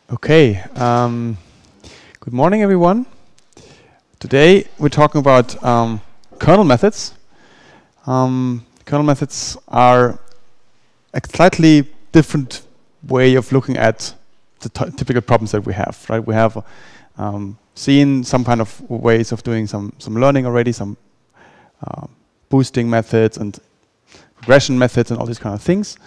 Okay, good morning everyone. Today we're talking about kernel methods. Kernel methods are a slightly different way of looking at the typical problems that we have, right? We have seen some kind of ways of doing some learning already, some boosting methods and regression methods and all these kind of things.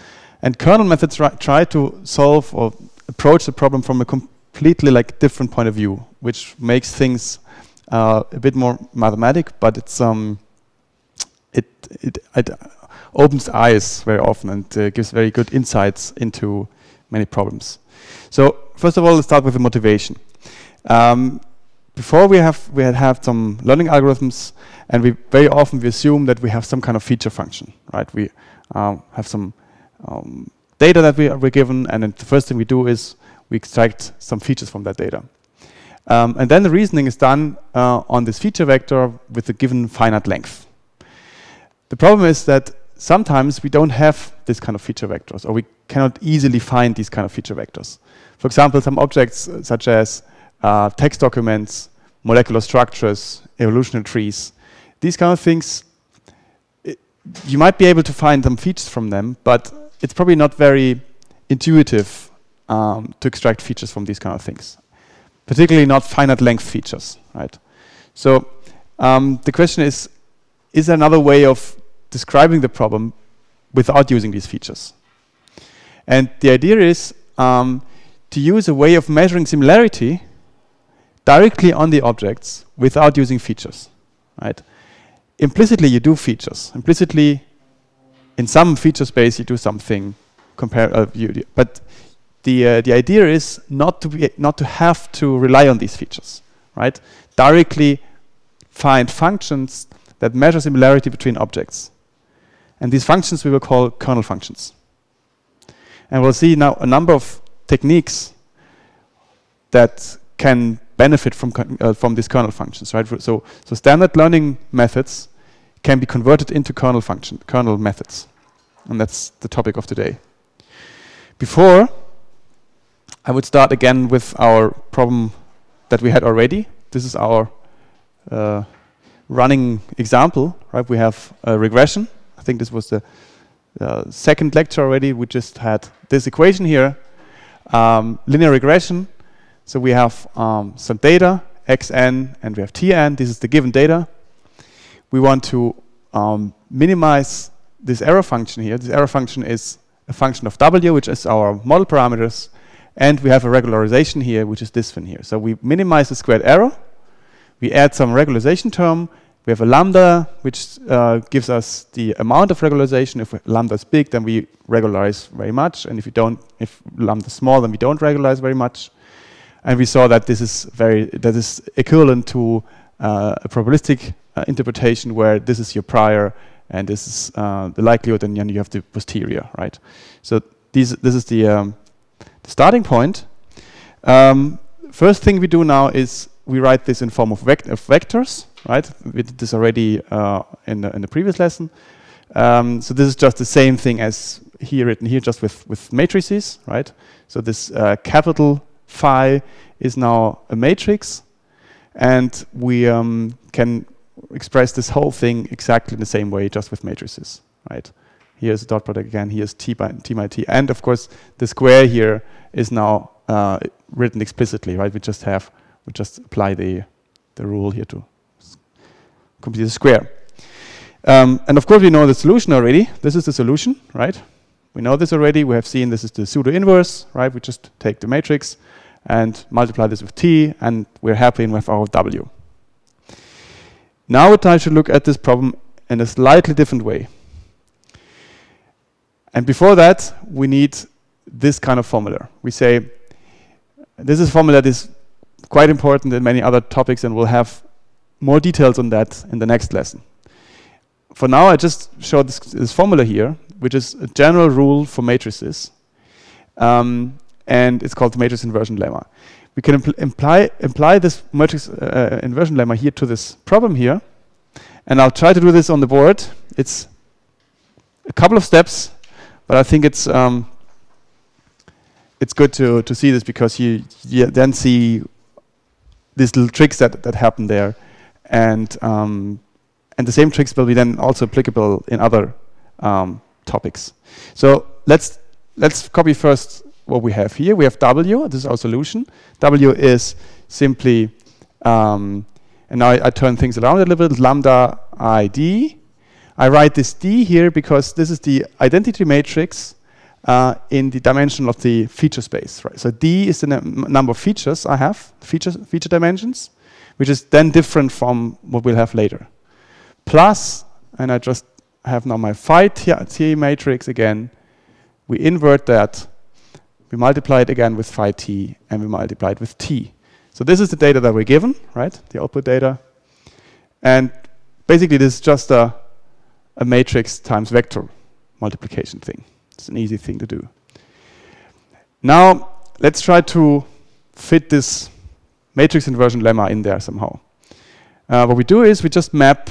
And kernel methods try to solve or approach the problem from a completely different point of view, which makes things a bit more mathematic, but it's it opens eyes very often and gives very good insights into many problems. So first of all, let's start with the motivation. Before we had some learning algorithms, and very often we assume that we have some kind of feature function, right? We have some data that we're given, and then the first thing we do is we extract some features from that data. And then the reasoning is done on this feature vector with a given finite length. The problem is that sometimes we don't have this kind of feature vectors, or we cannot easily find these kind of feature vectors. For example, some objects such as text documents, molecular structures, evolutionary trees, these kind of things, you might be able to find some features from them, but it's probably not very intuitive to extract features from these kind of things, particularly not finite length features, right? So the question is there another way of describing the problem without using these features? And the idea is to use a way of measuring similarity directly on the objects without using features, right? Implicitly, you do features. Implicitly, in some feature space, you do something. But the idea is not to have to rely on these features, right? Directly find functions that measure similarity between objects, and these functions we will call kernel functions. And we'll see now a number of techniques that can benefit from these kernel functions, right? So standard learning methods can be converted into kernel methods. And that's the topic of today. Before, I would start again with our problem that we had already. This is our running example, right? We have a regression. I think this was the second lecture already. We just had this equation here, linear regression. So we have some data, xn, and we have tn. This is the given data. We want to minimize this error function here. This error function is a function of w, which is our model parameters, and we have a regularization here, which is this one here. So we minimize the squared error. We add some regularization term. We have a lambda, which gives us the amount of regularization. If lambda is big, then we regularize very much, and if lambda is small, then we don't regularize very much. And we saw that this is equivalent to a probabilistic interpretation where this is your prior and this is the likelihood, and then you have the posterior, right? So this is the starting point. First thing we do now is we write this in form of vectors, right? We did this already in the previous lesson. So this is just the same thing as written here, just with matrices, right? So this capital phi is now a matrix, and we can express this whole thing exactly in the same way, just with matrices, right? Here's a dot product again, here's t by t, and of course the square here is now written explicitly, right? We just apply the rule here to complete the square. And of course we know the solution already. This is the solution, right? We know this already. We have seen this is the pseudo inverse, right? We just take the matrix and multiply this with t, and we're happy with our w. Now we try to look at this problem in a slightly different way. And before that, we need this kind of formula. We say, this is a formula that is quite important in many other topics, and we'll have more details on that in the next lesson. For now, I just showed this formula here, which is a general rule for matrices. And it's called the matrix inversion lemma. We can apply this matrix inversion lemma here to this problem here. And I'll try to do this on the board. It's a couple of steps, but I think it's it's good to see this, because you then see these little tricks that happen there, and the same tricks will be then also applicable in other topics. So let's copy first what we have here. We have W. This is our solution. W is simply, and now I turn things around a little bit, lambda ID. I write this D here because this is the identity matrix in the dimension of the feature space, right? So D is the number of features I have, feature dimensions, which is then different from what we'll have later. Plus, and I just have now my phi t matrix again. We invert that. We multiply it again with phi t, and we multiply it with t. So this is the data that we're given, right? The output data. And basically, this is just a matrix times vector multiplication thing. It's an easy thing to do. Now, let's try to fit this matrix inversion lemma in there somehow. What we do is we just map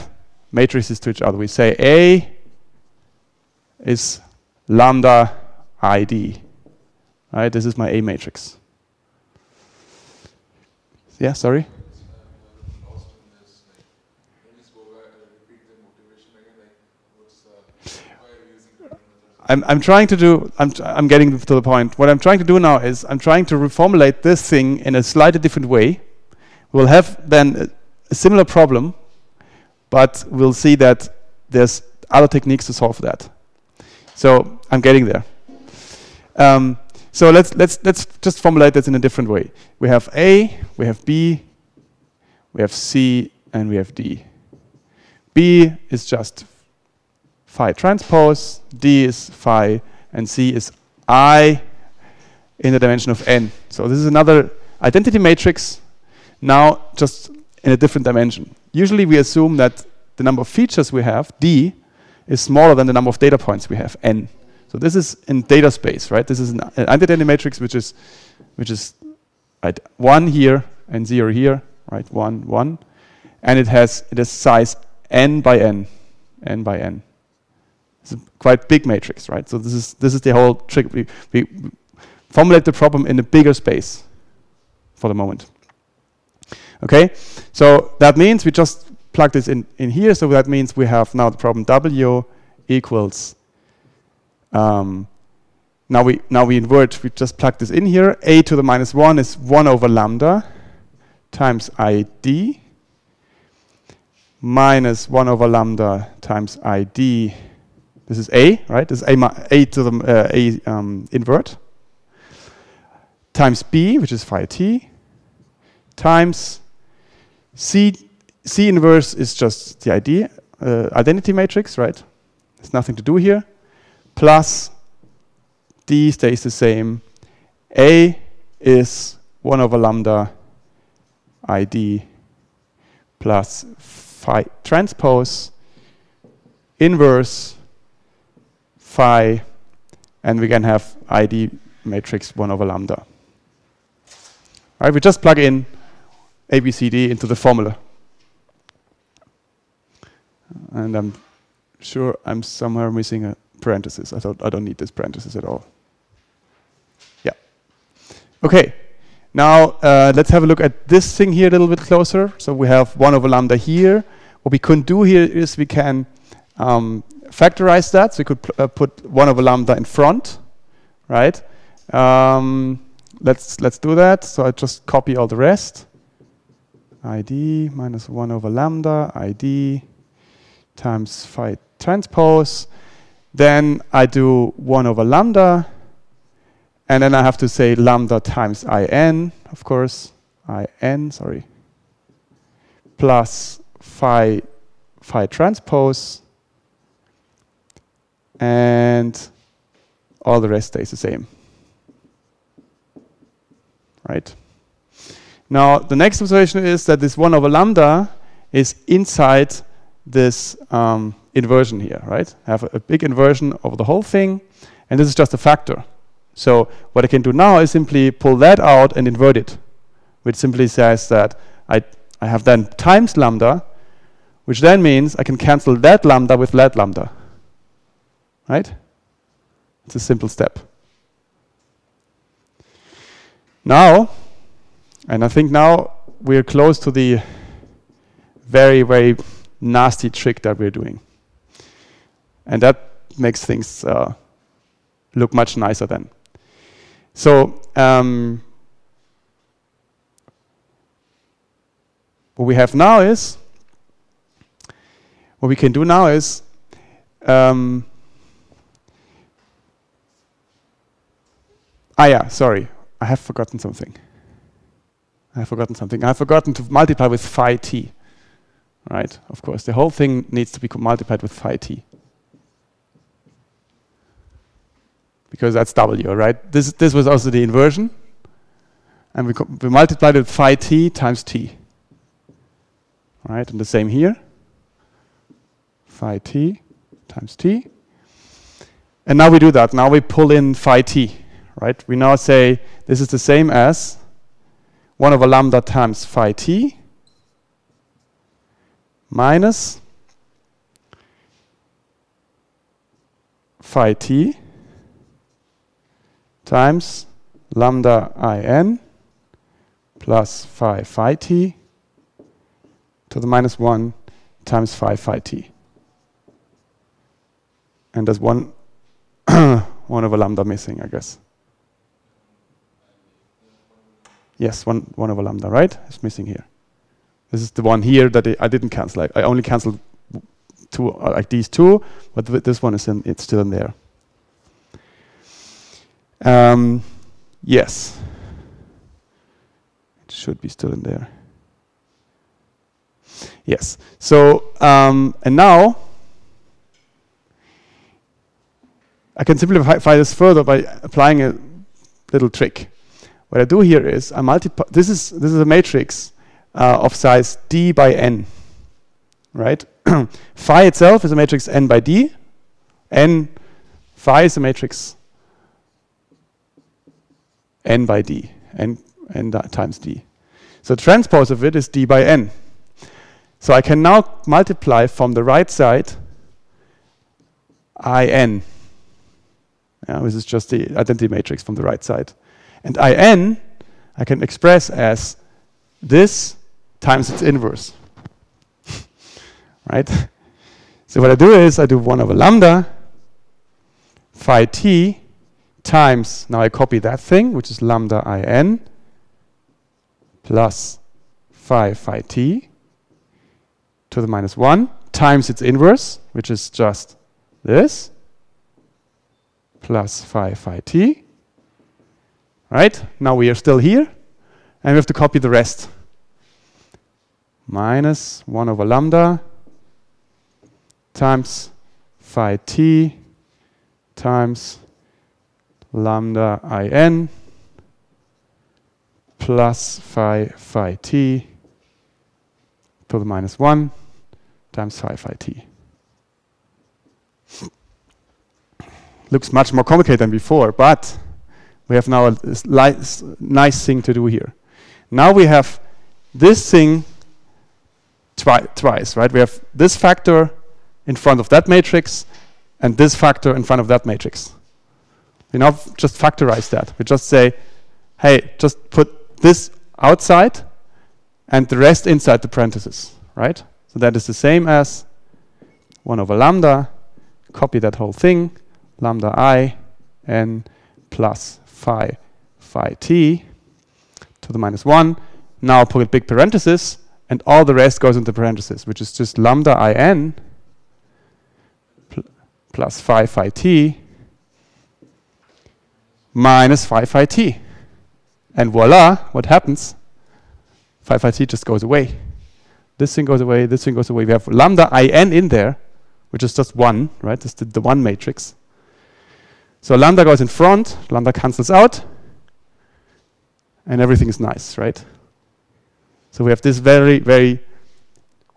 matrices to each other. We say A is lambda ID. Right? This is my A matrix. Yeah, sorry? I'm trying to do, I'm getting to the point. What I'm trying to do now is I'm trying to reformulate this thing in a slightly different way. We'll have then a similar problem, but we'll see that there's other techniques to solve that. So I'm getting there. So let's just formulate this in a different way. We have A, we have B, we have C, and we have D. B is just phi transpose, D is phi, and C is I in the dimension of n. So this is another identity matrix, now just in a different dimension. Usually we assume that the number of features we have, D, is smaller than the number of data points we have, n. So this is in data space, right? This is an identity matrix which is right, 1 here and 0 here, right? 1, 1, and it has size n by n, n by n. It's a quite big matrix, right? So this is the whole trick. We formulate the problem in a bigger space for the moment. Okay, so that means we just plug this in here. So that means we have now the problem W equals. Now we invert. We just plug this in here. A to the minus 1 is 1 over lambda times ID minus 1 over lambda times ID. This is A, right? This is A to the invert times B, which is phi t, times C inverse is just the identity matrix, right? There's nothing to do here. Plus D stays the same. A is 1 over lambda ID plus phi transpose inverse phi, and we can have ID matrix 1 over lambda. All right, we just plug in A, B, C, D into the formula. And I'm sure I'm somewhere missing a parenthesis. I don't need this parenthesis at all. Yeah. Okay. Now let's have a look at this thing here a little bit closer. So we have 1 over lambda here. What we couldn't do here is we can factorize that. So we could put 1 over lambda in front, right? Let's do that. So I just copy all the rest. ID minus 1 over lambda ID times phi transpose. Then I do 1 over lambda, and then I have to say lambda times in, of course, sorry, plus phi transpose, and all the rest stays the same. Right? Now, the next observation is that this 1 over lambda is inside this inversion here, right? I have a big inversion over the whole thing, and this is just a factor. So what I can do now is simply pull that out and invert it, which simply says that I have then times lambda, which then means I can cancel that lambda with that lambda, right? It's a simple step. Now, and I think now we're close to the very, very nasty trick that we're doing. And that makes things look much nicer then. So what we have now is, what we can do now is, yeah, sorry, I have forgotten something. I have forgotten to multiply with phi t. Right, of course, the whole thing needs to be multiplied with phi t. Because that's w, right? This was also the inversion. And we multiplied it with phi t times t. Right, and the same here. Phi t times t. And now we do that. Now we pull in phi t. Right? We now say this is the same as 1 over lambda times phi t minus phi t times lambda in plus phi t to the minus 1 times phi t. And there's 1 over lambda missing, I guess. Yes, 1 over lambda, right? It's missing here. This is the one here that I didn't cancel. I only canceled two, like these two, but this one is it's still in there. Yes, it should be still in there. Yes. So and now I can simplify this further by applying a little trick. What I do here is I multiply. This is a matrix of size d by n, right? Phi itself is a matrix n by d. Phi is a matrix n by d, n times d. So the transpose of it is d by n. So I can now multiply from the right side in. Yeah, this is just the identity matrix from the right side. And in I can express as this times its inverse. Right? So what I do is I do 1 over lambda phi t times, now I copy that thing, which is lambda in plus phi t to the minus 1 times its inverse, which is just this, plus phi t. Right? Now we are still here, and we have to copy the rest. Minus 1 over lambda times phi t times lambda in plus phi t to the minus 1 times phi t. Looks much more complicated than before, but we have now a nice thing to do here. Now we have this thing twice, right? We have this factor in front of that matrix and this factor in front of that matrix. We now just factorize that. We just say, hey, just put this outside and the rest inside the parentheses, right? So that is the same as 1 over lambda, copy that whole thing, lambda in plus phi t to the minus 1. Now put a big parenthesis, and all the rest goes into parentheses, which is just lambda in plus phi t minus phi t. And voila, what happens? Phi t just goes away. This thing goes away, this thing goes away. We have lambda in there, which is just 1, right? That's the 1 matrix. So lambda goes in front, lambda cancels out, and everything is nice, right? So we have this very, very,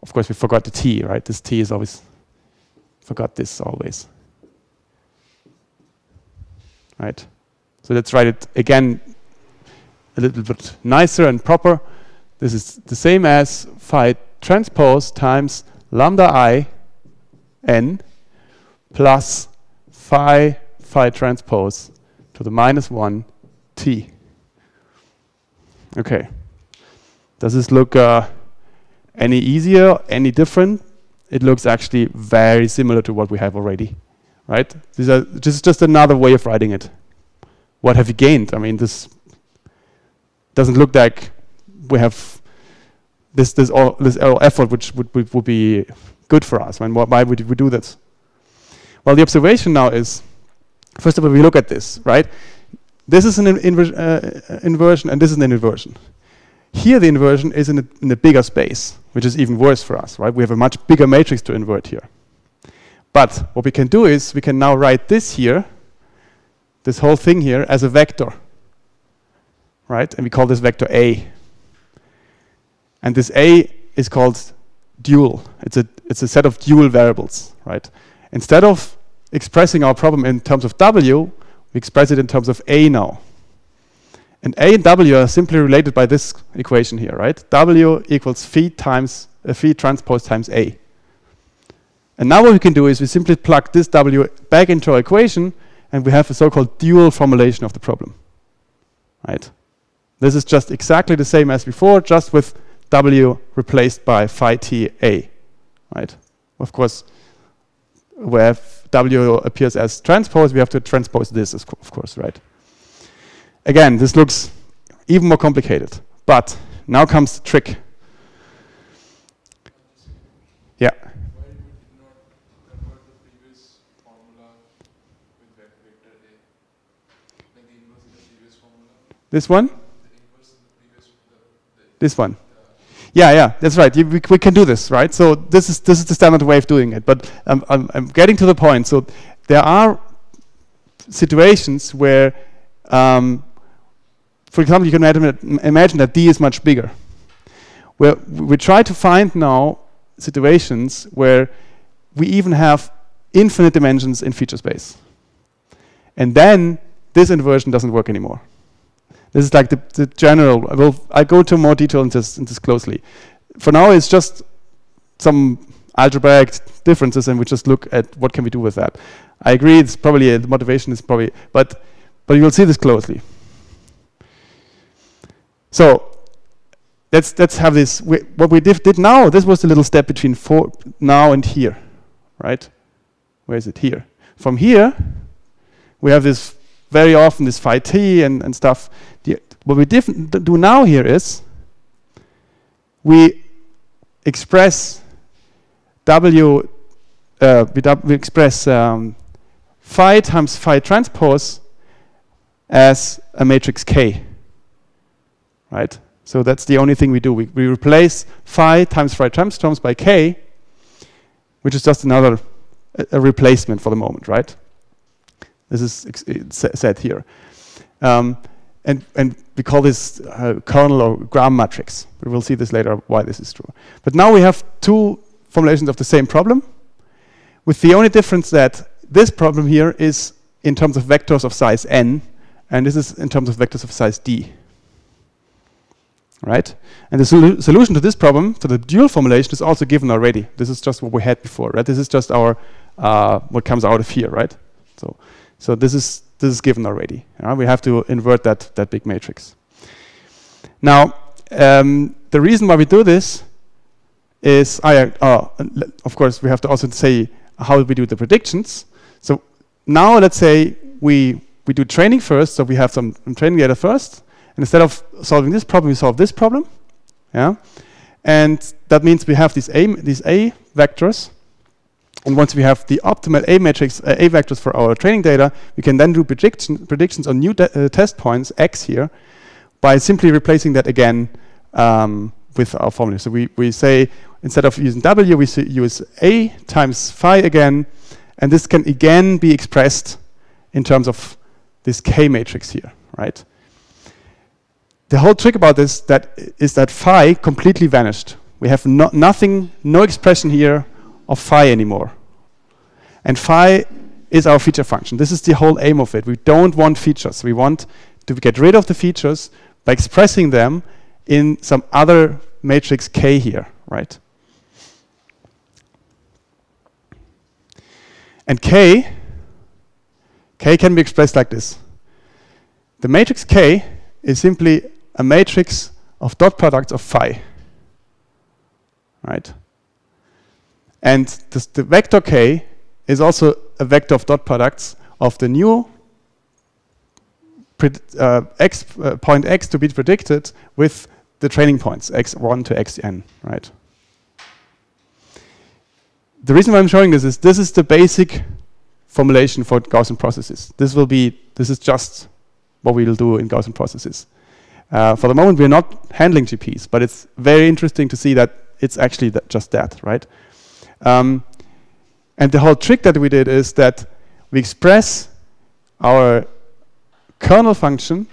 of course we forgot the t, right? This t is always, forgot this always. Right? So let's write it again a little bit nicer and proper. This is the same as phi transpose times lambda in plus phi transpose to the minus 1 t. Okay. Does this look any easier, any different? It looks actually very similar to what we have already, right? This is just another way of writing it. What have you gained? I mean, this doesn't look like we have this effort which would be good for us. I mean, why would we do this? Well, the observation now is, first of all, we look at this, right? This is an inversion, and this is an inversion. Here, the inversion is in a bigger space, which is even worse for us, right? We have a much bigger matrix to invert here. But what we can do is we can now write this here, this whole thing here, as a vector, right? And we call this vector A. And this A is called dual. It's a set of dual variables, right? Instead of expressing our problem in terms of W, we express it in terms of A now. And A and W are simply related by this equation here, right? W equals phi transpose times A. And now what we can do is we simply plug this W back into our equation, and we have a so-called dual formulation of the problem, right? This is just exactly the same as before, just with W replaced by phi t A, right? Of course, where W appears as transpose, we have to transpose this, of course, right? Again, this looks even more complicated, but now comes the trick. Yeah. Why did we not convert the previous formula with vector A? Like the inverse of the previous formula? This one? The inverse of the previous this one. Yeah, that's right. We can do this, right? So this is the standard way of doing it. But I'm getting to the point. So there are situations where, for example, you can imagine that D is much bigger. Where we try to find now situations where we even have infinite dimensions in feature space. And then this inversion doesn't work anymore. This is like the general. I'll go into more detail into this closely. For now, it's just some algebraic differences, and we just look at what can we do with that. I agree. It's probably the motivation is probably, but you will see this closely. So let's have this. What we did now. This was the little step between now and here, right? Where is it? Here. From here, we have this. Very often this phi t and stuff. What we do now here is we express W. We express phi times phi transpose as a matrix K. Right. So that's the only thing we do. We replace phi times phi transpose by K, which is just another a replacement for the moment, right? This is said here. And we call this kernel or gram matrix. We will see this later why this is true. But now we have two formulations of the same problem, with the only difference that this problem here is in terms of vectors of size n, and this is in terms of vectors of size d. Right? And the solution to this problem, to the dual formulation, is also given already. This is just what we had before, right? This is just our what comes out of here, right? So this is given already. We have to invert that big matrix. Now, the reason why we do this is, of course, we have to also say how we do the predictions. So now let's say we do training first. So we have some training data first. And instead of solving this problem, we solve this problem. Yeah, and that means we have these A vectors. And once we have the optimal A matrix, A vectors for our training data, we can then do predictions on new test points, X here, by simply replacing that again with our formula. So we say, instead of using W, we use A times phi again, and this can again be expressed in terms of this K matrix here, right? The whole trick about this is that phi completely vanished. We have no expression here of phi anymore. And phi is our feature function. This is the whole aim of it. We don't want features. We want to get rid of the features by expressing them in some other matrix K here, right? And K can be expressed like this. The matrix K is simply a matrix of dot products of phi, right? And the vector k is also a vector of dot products of the new point x to be predicted with the training points x1 to xn, right? The reason why I'm showing this is the basic formulation for Gaussian processes. This is just what we will do in Gaussian processes. For the moment, we're not handling GPs, but it's very interesting to see that it's actually just that, right? And the whole trick that we did is that we express our kernel function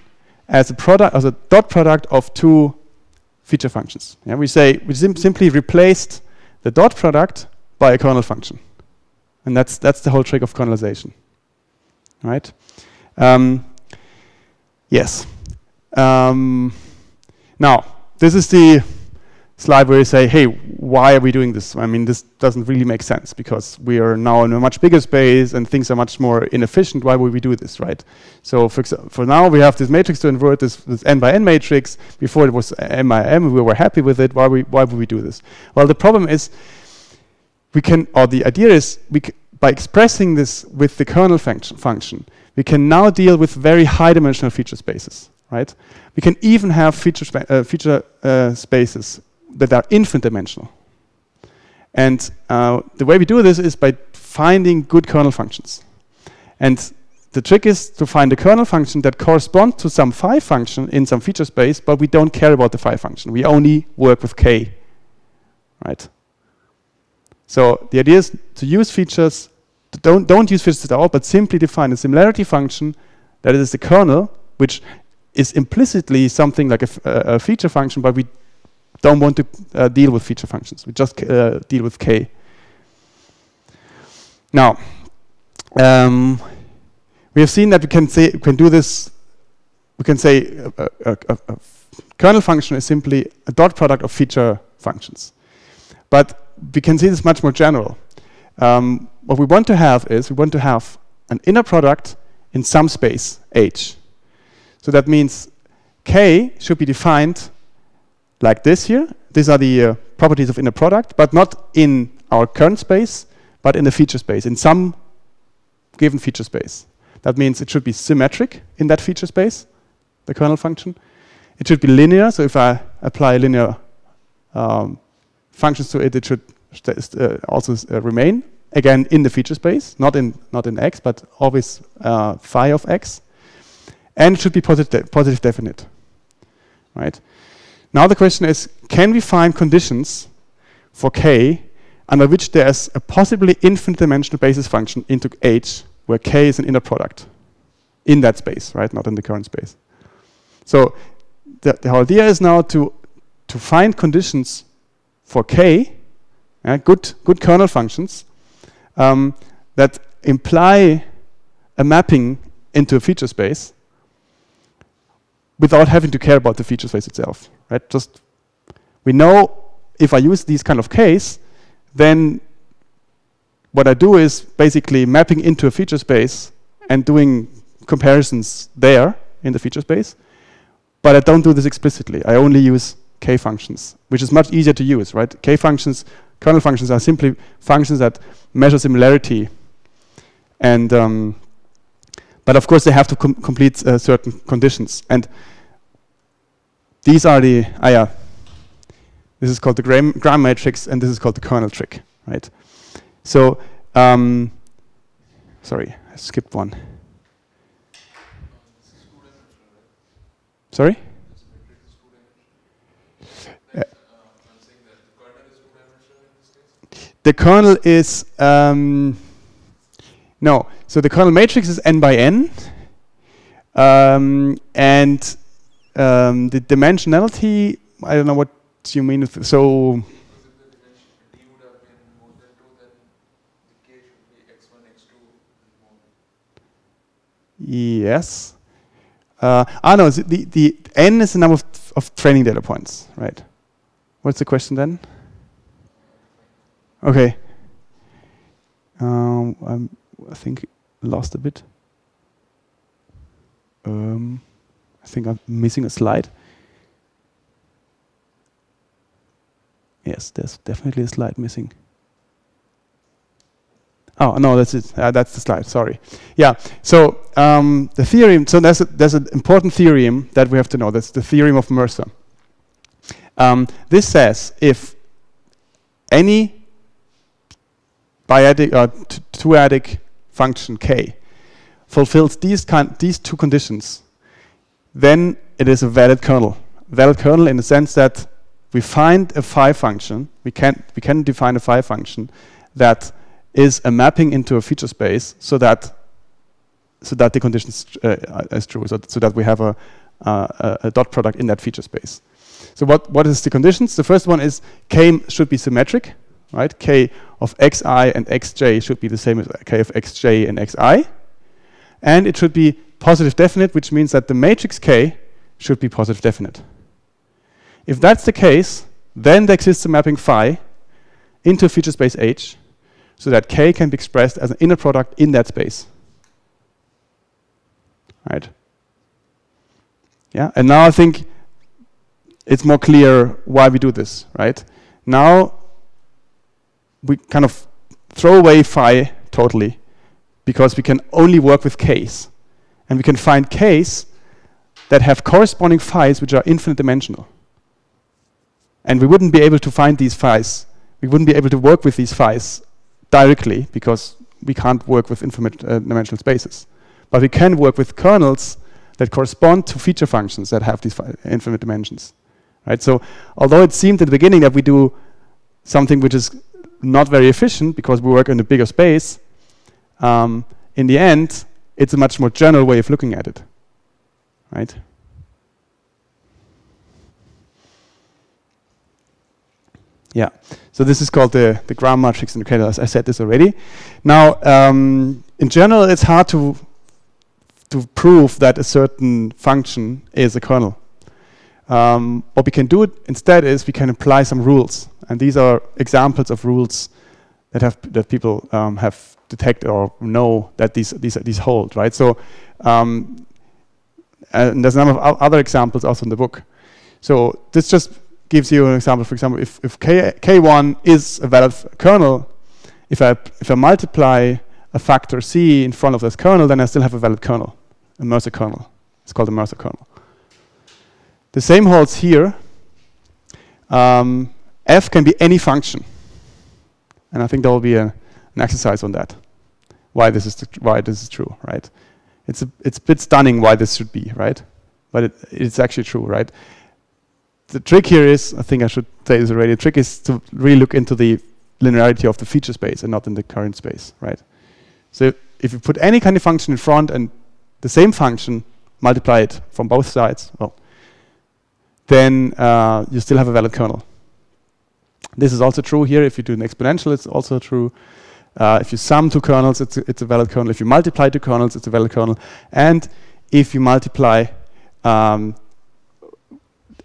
as a product, as a dot product of two feature functions. Yeah, we simply replaced the dot product by a kernel function, and that's the whole trick of kernelization, right? Yes. Now, this is the slide where you say, hey, why are we doing this? I mean, this doesn't really make sense because we are now in a much bigger space and things are much more inefficient. Why would we do this, right? So for now, we have this matrix to invert, this n by n matrix. Before it was m by m, we were happy with it. Why would we do this? Well, the problem is the idea is by expressing this with the kernel function, we can now deal with very high dimensional feature spaces, right? We can even have feature spaces that are infinite dimensional. And the way we do this is by finding good kernel functions. And the trick is to find a kernel function that corresponds to some phi function in some feature space, but we don't care about the phi function. We only work with k, right? So the idea is to use features, don't use features at all, but simply define a similarity function that is the kernel, which is implicitly something like a feature function, but we don't want to deal with feature functions. We just deal with k. Now, we have seen that we can do this. We can say a kernel function is simply a dot product of feature functions. But we can see this much more general. What we want to have is an inner product in some space H. So that means K should be defined like this here. These are the properties of inner product, but not in our current space, but in the feature space, in some given feature space. That means it should be symmetric in that feature space, the kernel function. It should be linear, so if I apply linear functions to it, it should also remain, again, in the feature space, not in X, but always phi of X. And it should be positive definite, right? Now the question is, can we find conditions for K under which there's a possibly infinite dimensional basis function into H where K is an inner product in that space, right? Not in the current space. So the whole idea is now to find conditions for K, good kernel functions that imply a mapping into a feature space without having to care about the feature space itself, right? Just we know if I use these kind of Ks, then what I do is basically mapping into a feature space and doing comparisons there in the feature space. But I don't do this explicitly. I only use K functions, which is much easier to use, right? K functions, kernel functions are simply functions that measure similarity. And but of course they have to complete certain conditions. And these are the, this is called the Gram matrix, and this is called the kernel trick, right? So, sorry, I skipped one. Sorry? The kernel is, no, so the kernel matrix is n by n, and the dimensionality, I don't know what you mean with, so, yes. No, the n is the number of training data points, right? What's the question then? Okay. I think lost a bit. I think I'm missing a slide. Yes, there's definitely a slide missing. Oh, no, that's it. That's the slide, sorry. Yeah, so the theorem, so there's an important theorem that we have to know. That's the theorem of Mercer. This says if any biadic or two-adic function k fulfills these two conditions, then it is a valid kernel. Valid kernel in the sense that we find a phi function. We can define a phi function that is a mapping into a feature space, so that the condition is true, so that we have a dot product in that feature space. So what is the conditions? The first one is k should be symmetric, right? K of xi and xj should be the same as k of xj and xi, and it should be positive definite, which means that the matrix k should be positive definite. If that's the case, then there exists a mapping phi into a feature space H, so that k can be expressed as an inner product in that space. Right? Yeah, and now I think it's more clear why we do this, right? Now we kind of throw away phi totally, because we can only work with k's. And we can find k's that have corresponding phis which are infinite dimensional. And we wouldn't be able to find these phis. We wouldn't be able to work with these phis directly, because we can't work with infinite dimensional spaces. But we can work with kernels that correspond to feature functions that have these infinite dimensions. Right? So although it seemed at the beginning that we do something which is not very efficient because we work in a bigger space, in the end, it's a much more general way of looking at it. Right? Yeah, so this is called the Gram matrix in the Kernels. I said this already. Now, in general, it's hard to prove that a certain function is a kernel. What we can do instead is we can apply some rules, and these are examples of rules that people have detected or know that these hold, right? So, and there's a number of other examples also in the book. So this just gives you an example. For example, if k1 is a valid kernel, if I multiply a factor c in front of this kernel, then I still have a valid kernel, a Mercer kernel. It's called a Mercer kernel. The same holds here. F can be any function, and I think there will be an exercise on that. Why this is true, right? It's a bit stunning why this should be, right? But it's actually true, right? The trick here is, I think I should say this already, the trick is to really look into the linearity of the feature space and not in the current space, right? So if you put any kind of function in front and the same function, multiply it from both sides, well, then you still have a valid kernel. This is also true here. If you do an exponential, it's also true. If you sum two kernels, it's a valid kernel. If you multiply two kernels, it's a valid kernel. And if you multiply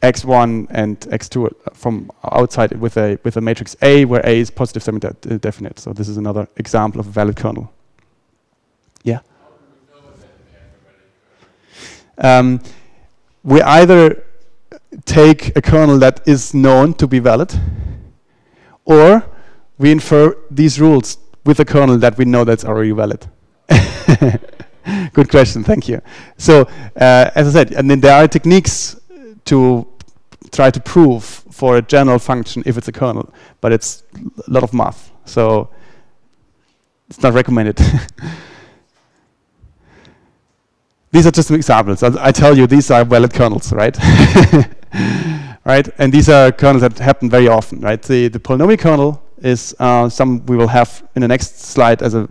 x1 and x2 from outside with a matrix A, where A is positive semi-definite. So this is another example of a valid kernel. Yeah? How do we know that we have a valid kernel? We either take a kernel that is known to be valid, or we infer these rules with a kernel that we know that's already valid. Good question, thank you. So, as I said, and then there are techniques to try to prove for a general function if it's a kernel, but it's a lot of math, so it's not recommended. These are just some examples. I tell you, these are valid kernels, right? Right, and these are kernels that happen very often, right? The polynomial kernel is some we will have in the next slide as a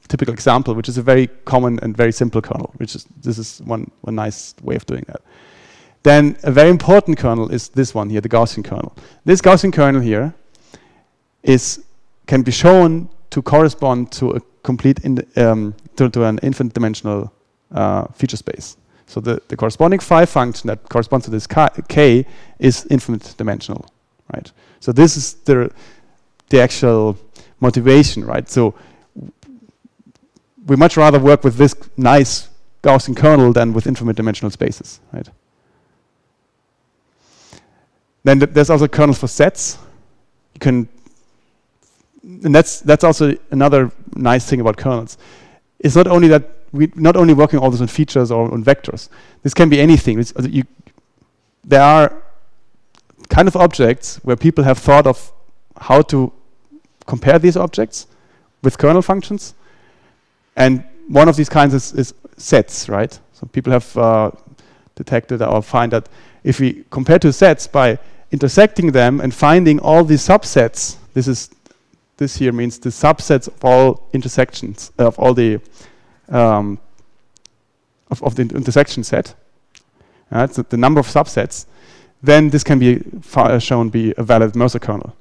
typical example, which is a very common and very simple kernel. This is one nice way of doing that. Then a very important kernel is this one here, the Gaussian kernel. This Gaussian kernel here can be shown to correspond to a complete to an infinite dimensional feature space. So the corresponding phi function that corresponds to this k is infinite dimensional, right? So this is the actual motivation, right? So we much rather work with this nice Gaussian kernel than with infinite dimensional spaces, right? Then there's also kernels for sets. you can, and that's also another nice thing about kernels. It's not only that we're not only working all this on features or on vectors. This can be anything. There are kind of objects where people have thought of how to compare these objects with kernel functions, and one of these kinds is sets, right? So people have detected or find that if we compare two sets by intersecting them and finding all these subsets, this here means the subsets of all intersections of all the of the intersection set. So the number of subsets. Then this can be shown be a valid Mercer kernel.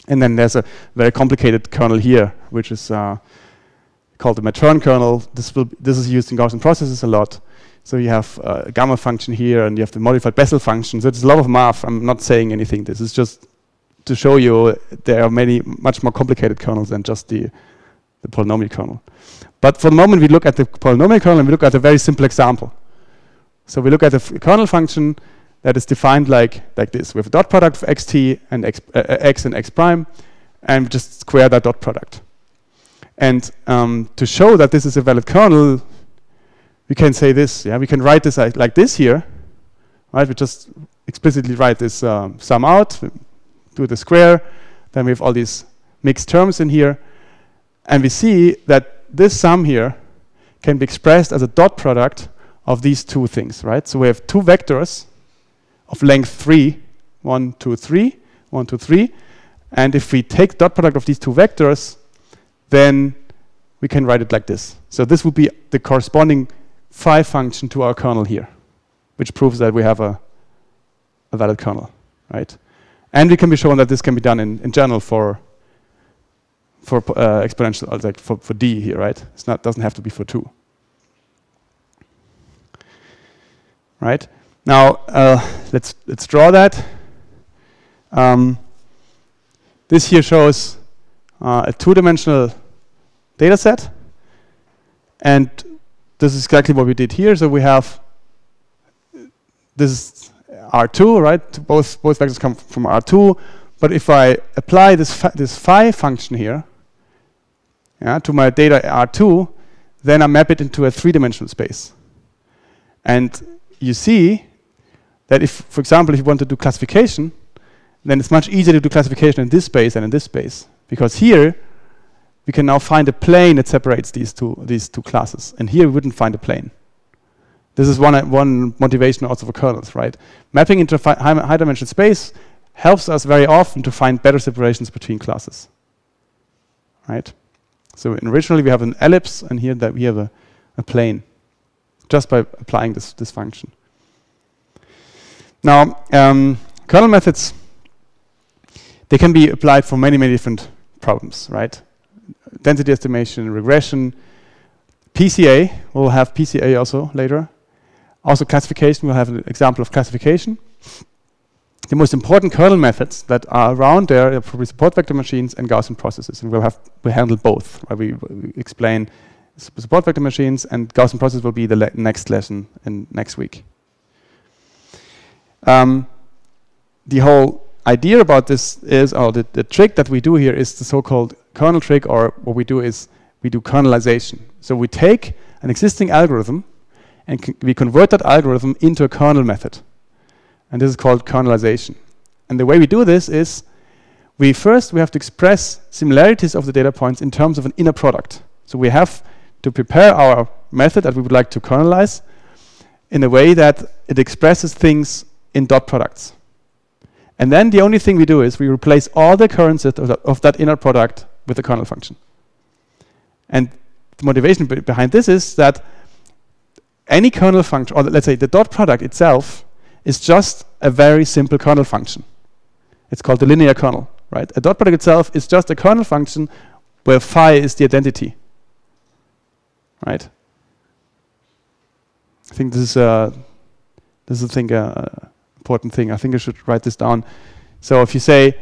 And then there's a very complicated kernel here, which is called the Mercer kernel. This is used in Gaussian processes a lot. So you have a gamma function here, and you have the modified Bessel function. So it's a lot of math. I'm not saying anything. This is just to show you there are much more complicated kernels than just the polynomial kernel. But for the moment, we look at the polynomial kernel, and we look at a very simple example. So we look at a kernel function that is defined like this. We have a dot product of xt and x and x prime, and we just square that dot product. And to show that this is a valid kernel, we can say this. Yeah, we can write this like this here, right? We just explicitly write this sum out, do the square, then we have all these mixed terms in here, and we see that this sum here can be expressed as a dot product of these two things, right? So we have two vectors of length 3, 1, 2, 3, 1, 2, 3, and if we take dot product of these two vectors, then we can write it like this. So this would be the corresponding phi function to our kernel here, which proves that we have a valid kernel, right? And it can be shown that this can be done in general for exponential, like for d here, right? It's not doesn't have to be for 2, right? Now let's draw that. This here shows a two-dimensional data set, and this is exactly what we did here. So we have this is R2, right? Both vectors come from R2. But if I apply this phi function here, to my data R2, then I map it into a three-dimensional space. And you see that if, for example, if you want to do classification, then it's much easier to do classification in this space than in this space, because here we can now find a plane that separates these two classes, and here we wouldn't find a plane. This is one motivation also for kernels, right? Mapping into a high-dimensional space helps us very often to find better separations between classes, right? So originally we have an ellipse, and here that we have a plane, just by applying this function. Now, kernel methods, they can be applied for many different problems, right? Density estimation, regression, PCA, we'll have PCA also later. Also classification, we'll have an example of classification. The most important kernel methods that are around there are probably support vector machines and Gaussian processes, and we handle both. Right? We explain support vector machines, and Gaussian processes will be the next lesson in next week. The whole idea about this is, or the trick that we do here is the so-called kernel trick, or what we do is we do kernelization. So we take an existing algorithm and we convert that algorithm into a kernel method. And this is called kernelization. And the way we do this is we have to express similarities of the data points in terms of an inner product. So we have to prepare our method that we would like to kernelize in a way that it expresses things in dot products. And then the only thing we do is we replace all the occurrences of that inner product with the kernel function. And the motivation behind this is that any kernel function, or let's say the dot product itself, is just a very simple kernel function. It's called the linear kernel, right? A dot product itself is just a kernel function where phi is the identity, right? I think this is important thing. I think I should write this down. So if you say,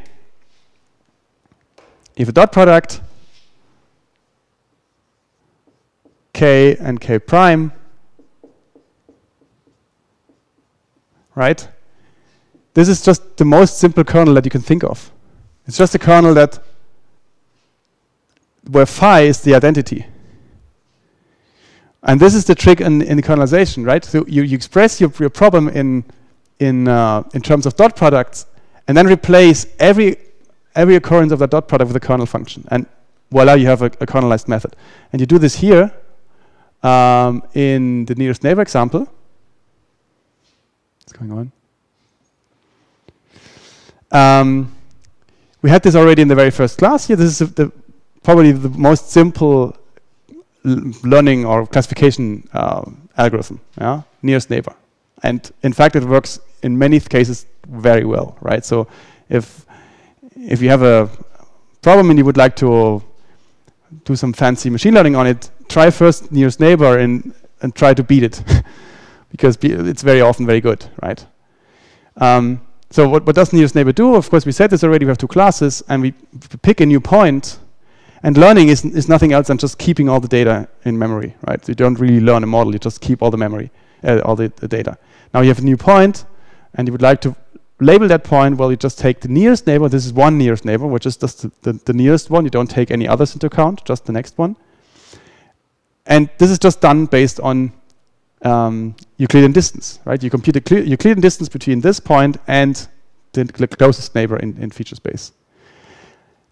if a dot product k and k prime, right? This is just the most simple kernel that you can think of. It's just a kernel that where phi is the identity. And this is the trick in the kernelization, right? So you express your problem in terms of dot products, and then replace every occurrence of that dot product with a kernel function, and voila, you have a kernelized method. And you do this here in the nearest neighbor example. What's going on? We had this already in the very first class here. This is probably the most simple learning or classification algorithm, nearest neighbor. And in fact, it works in many cases very well, right? So if you have a problem and you would like to do some fancy machine learning on it, try first nearest neighbor and try to beat it, because it's very often very good, right? So what does nearest neighbor do? Of course, we said this already. We have two classes, and we pick a new point. And learning is nothing else than just keeping all the data in memory, right? So you don't really learn a model. You just keep all the memory, all the data. Now you have a new point, and you would like to label that point. Well, you just take the nearest neighbor. This is one nearest neighbor, which is just the nearest one. You don't take any others into account, just the next one. And this is just done based on Euclidean distance, right? You compute the Euclidean distance between this point and the closest neighbor in feature space.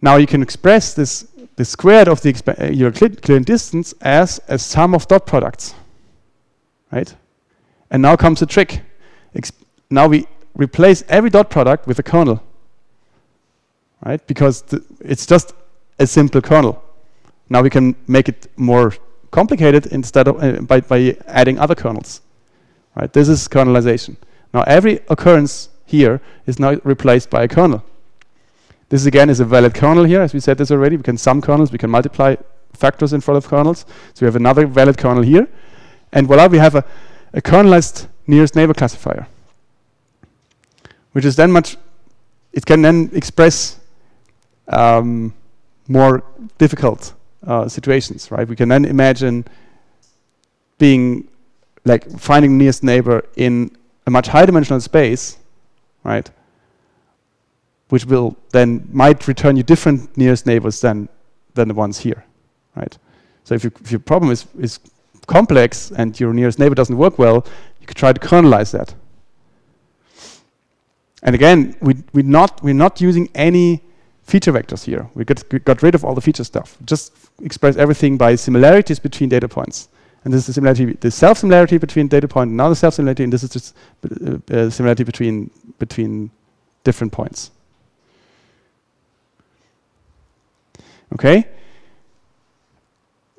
Now you can express the squared of the Euclidean distance as a sum of dot products, right? And now comes the trick. Now we replace every dot product with a kernel, right? Because it's just a simple kernel. Now we can make it more complicated instead of by adding other kernels, right? This is kernelization. Now every occurrence here is now replaced by a kernel. This again is a valid kernel here, as we said this already. We can sum kernels, we can multiply factors in front of kernels. So we have another valid kernel here. And voila, we have a kernelized nearest neighbor classifier, which is then it can then express more difficult situations, right? We can then imagine finding nearest neighbor in a much higher dimensional space, right? Which might return you different nearest neighbors than the ones here, right? So if your problem is complex and your nearest neighbor doesn't work well, you could try to kernelize that. And again, we're not using any feature vectors here. We got rid of all the feature stuff. Just express everything by similarities between data points. And this is the similarity, the self-similarity between data point and another self-similarity, and this is just similarity between different points. Okay.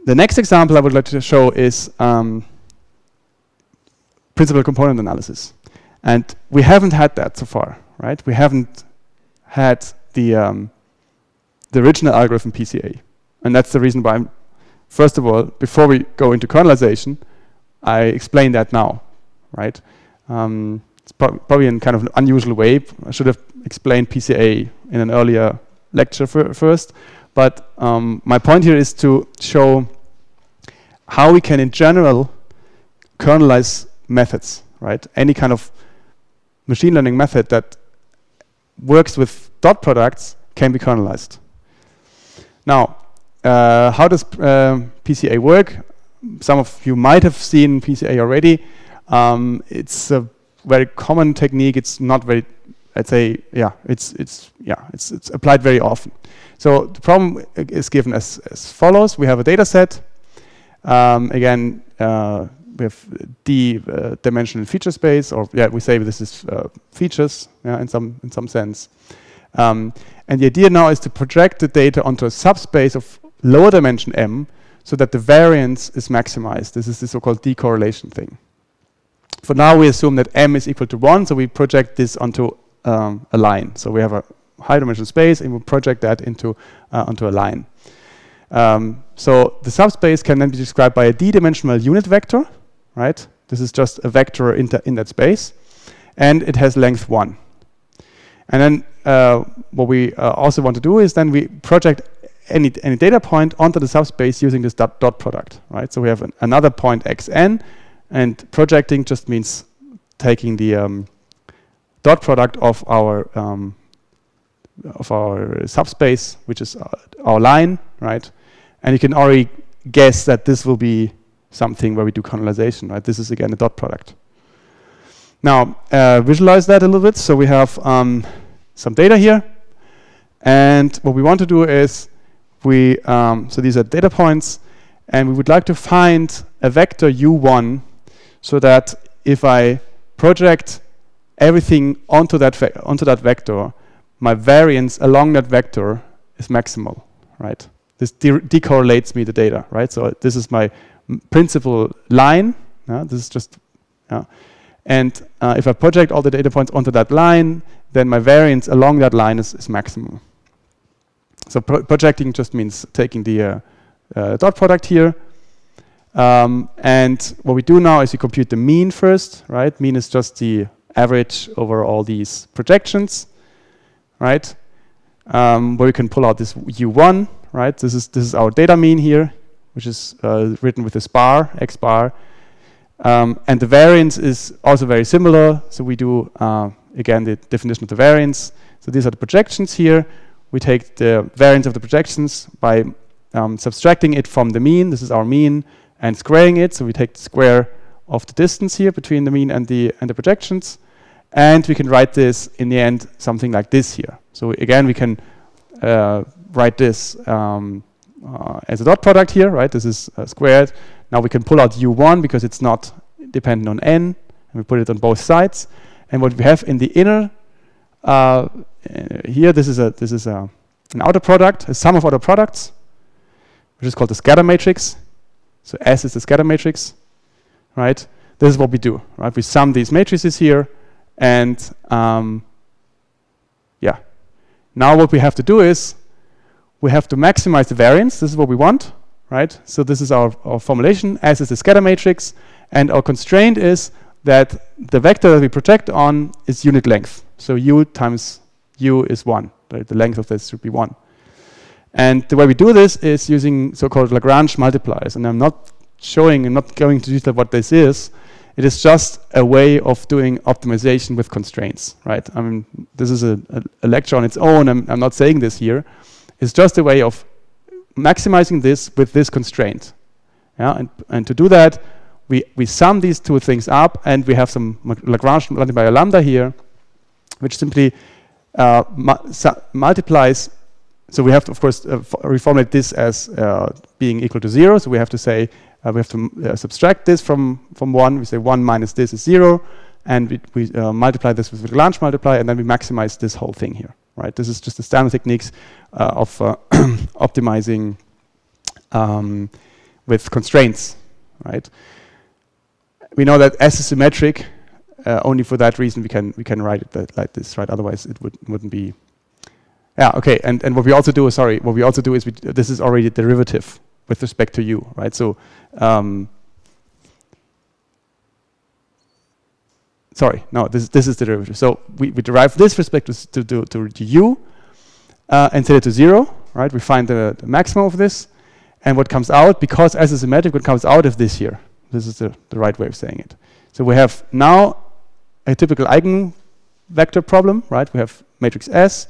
The next example I would like to show is principal component analysis. And we haven't had that so far, right? We haven't had the original algorithm PCA. And that's the reason why first of all, before we go into kernelization, I explain that now, right? It's probably in kind of an unusual way. I should have explained PCA in an earlier lecture first. But my point here is to show how we can, in general, kernelize methods, right? Any kind of machine learning method that works with dot products can be kernelized. Now, how does PCA work? Some of you might have seen PCA already. It's a very common technique. It's not very, I'd say, it's applied very often. So the problem is given as follows. We have a data set. Again, we have d-dimensional feature space, or we say this is features, in some sense. And the idea now is to project the data onto a subspace of lower dimension M, so that the variance is maximized. This is the so-called decorrelation thing. For now, we assume that M is equal to 1, so we project this onto a line. So we have a high dimensional space, and we project that onto a line. So the subspace can then be described by a d-dimensional unit vector, right? This is just a vector in that space, and it has length 1. And then what we also want to do is then we project any data point onto the subspace using this dot product, right? So we have another point xn, and projecting just means taking the dot product of our subspace, which is our line, right? And you can already guess that this will be something where we do kernelization, right? This is again a dot product. Now, visualize that a little bit. So we have some data here. And what we want to do is so these are data points. And we would like to find a vector U1 so that if I project everything onto that vector, my variance along that vector is maximal, right? This decorrelates me the data, right? So this is my principal line. This is just, and if I project all the data points onto that line, then my variance along that line is maximum. So projecting just means taking the dot product here. And what we do now is we compute the mean first, right? Mean is just the average over all these projections, right? Where we can pull out this U1, right? This is our data mean here, which is written with this bar, X bar. And the variance is also very similar. So we do, again, the definition of the variance. So these are the projections here. We take the variance of the projections by subtracting it from the mean. This is our mean, and squaring it. So we take the square of the distance here between the mean and the projections. And we can write this in the end something like this here. So again, we can write this as a dot product here, right? This is squared. Now we can pull out U1 because it's not dependent on n, and we put it on both sides. And what we have in the inner here, this is an outer product, a sum of outer products, which is called the scatter matrix. So S is the scatter matrix, right? This is what we do, right? We sum these matrices here, and yeah. Now what we have to do is we have to maximize the variance. This is what we want, right? So this is our formulation. S is the scatter matrix, and our constraint is that the vector that we project on is unit length. So U times U is 1. Right? The length of this should be 1. And the way we do this is using so-called Lagrange multipliers. And I'm not going to detail what this is. It is just a way of doing optimization with constraints, right? I mean, this is a lecture on its own. I'm not saying this here. It's just a way of maximizing this with this constraint. Yeah? And to do that, we sum these two things up, and we have some Lagrange multiplier lambda here, which simply multiplies. So we have to, of course, reformulate this as being equal to 0. So we have to say, we have to subtract this from 1. We say 1 minus this is 0. And we multiply this with the Lagrange multiplier, and then we maximize this whole thing here. Right? This is just the standard techniques of optimizing with constraints. Right? We know that S is symmetric. Only for that reason we can write it like this. Right? Otherwise it wouldn't be. Yeah. Okay. And what we also do is this is already a derivative with respect to U. Right? So. Sorry, no, this is the derivative. So we derive this with respect to U and set it to 0, right? We find the maximum of this, and what comes out, because S is symmetric, what comes out is this here. This is the right way of saying it. So we have now a typical eigenvector problem, right? We have matrix S,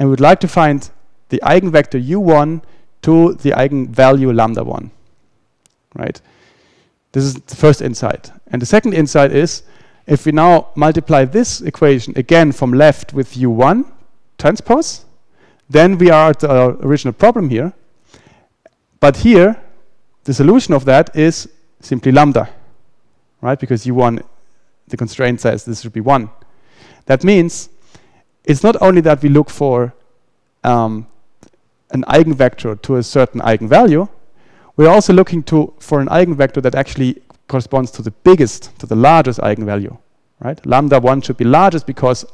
and we would like to find the eigenvector U1 to the eigenvalue lambda 1, right? This is the first insight. And the second insight is, if we now multiply this equation again from left with U1 transpose, then we are at our original problem here. But here, the solution of that is simply lambda, right? Because U1, the constraint says this should be 1. That means it's not only that we look for an eigenvector to a certain eigenvalue, we're also looking for an eigenvector that actually corresponds to the largest eigenvalue, right? Lambda 1 should be largest because